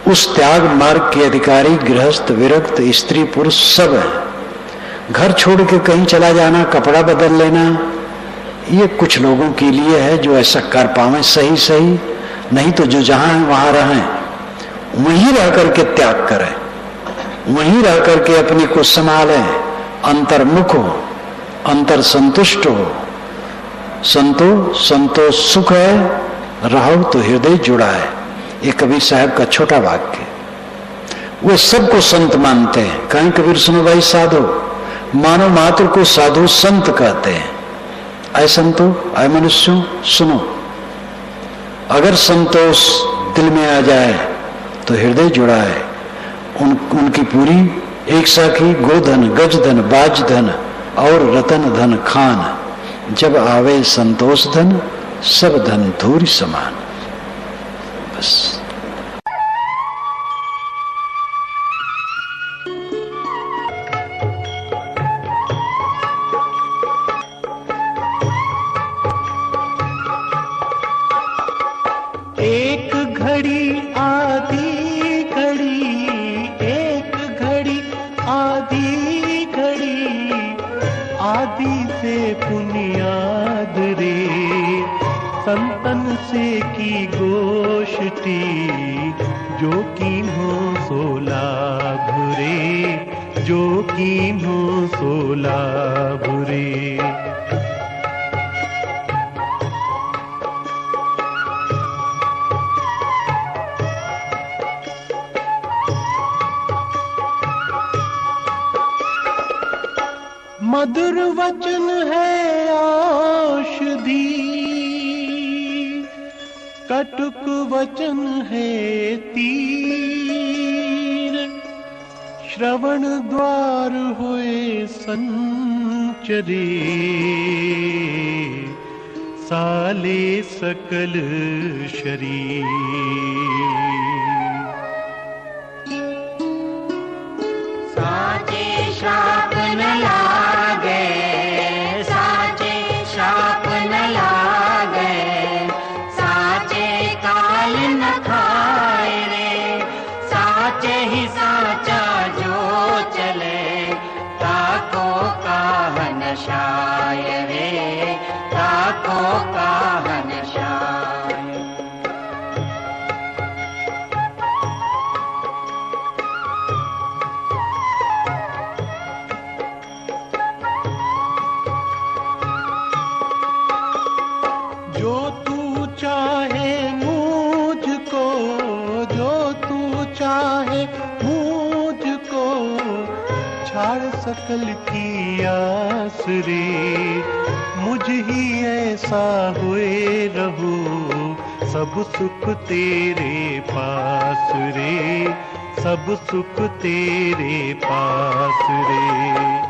उस त्याग मार्ग के अधिकारी गृहस्थ, विरक्त, स्त्री, पुरुष सब है। घर छोड़ के कहीं चला जाना, कपड़ा बदल लेना, ये कुछ लोगों के लिए है जो ऐसा कर पावे सही। नहीं तो जो जहां है वहां रहें, वहीं रह करके त्याग करें, वहीं रह करके अपने को संभालें, अंतर्मुख हो, अंतर संतुष्ट हो। संतोष सुख है, रहो तो हृदय जुड़ा है। ये कबीर साहब का छोटा वाक्य। वो सबको संत मानते हैं। कहीं कबीर सुनो भाई साधो, मानव मात्र को साधु संत कहते हैं। ऐ संतो, ऐ मनुष्यों सुनो, अगर संतोष दिल में आ जाए तो हृदय जुड़ा है। उनकी पूरी एक साखी गोधन, गजधन, बाजधन और रतन धन खान। जब आवे संतोष धन, सब धन धूरी समान। बस एक घड़ी आधी घड़ी, एक घड़ी आधी घड़ी, आदि से पुनियाद रे, संतन से की गोष्ठी, जो कीन्हो सो लाभ रे, जो कीन्हो सो लाभ रे। मधुर वचन है औषधि, कटुक वचन है तीर, श्रवण द्वार हुए संचरे, साले सकल शरीर। साचे श्राप न लागे, साचे श्राप न लागे, साचे काल न खाए रे, साचे ही साचा जो चले, ताको काहन शाय रे, ताको काहन शाय। मुझको छाड़ सकल की आस रे, मुझ ही ऐसा हुए रहूं, सब सुख तेरे पास रे, सब सुख तेरे पास रे।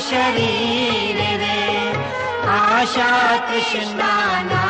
शरीर रे आशा तृष्णा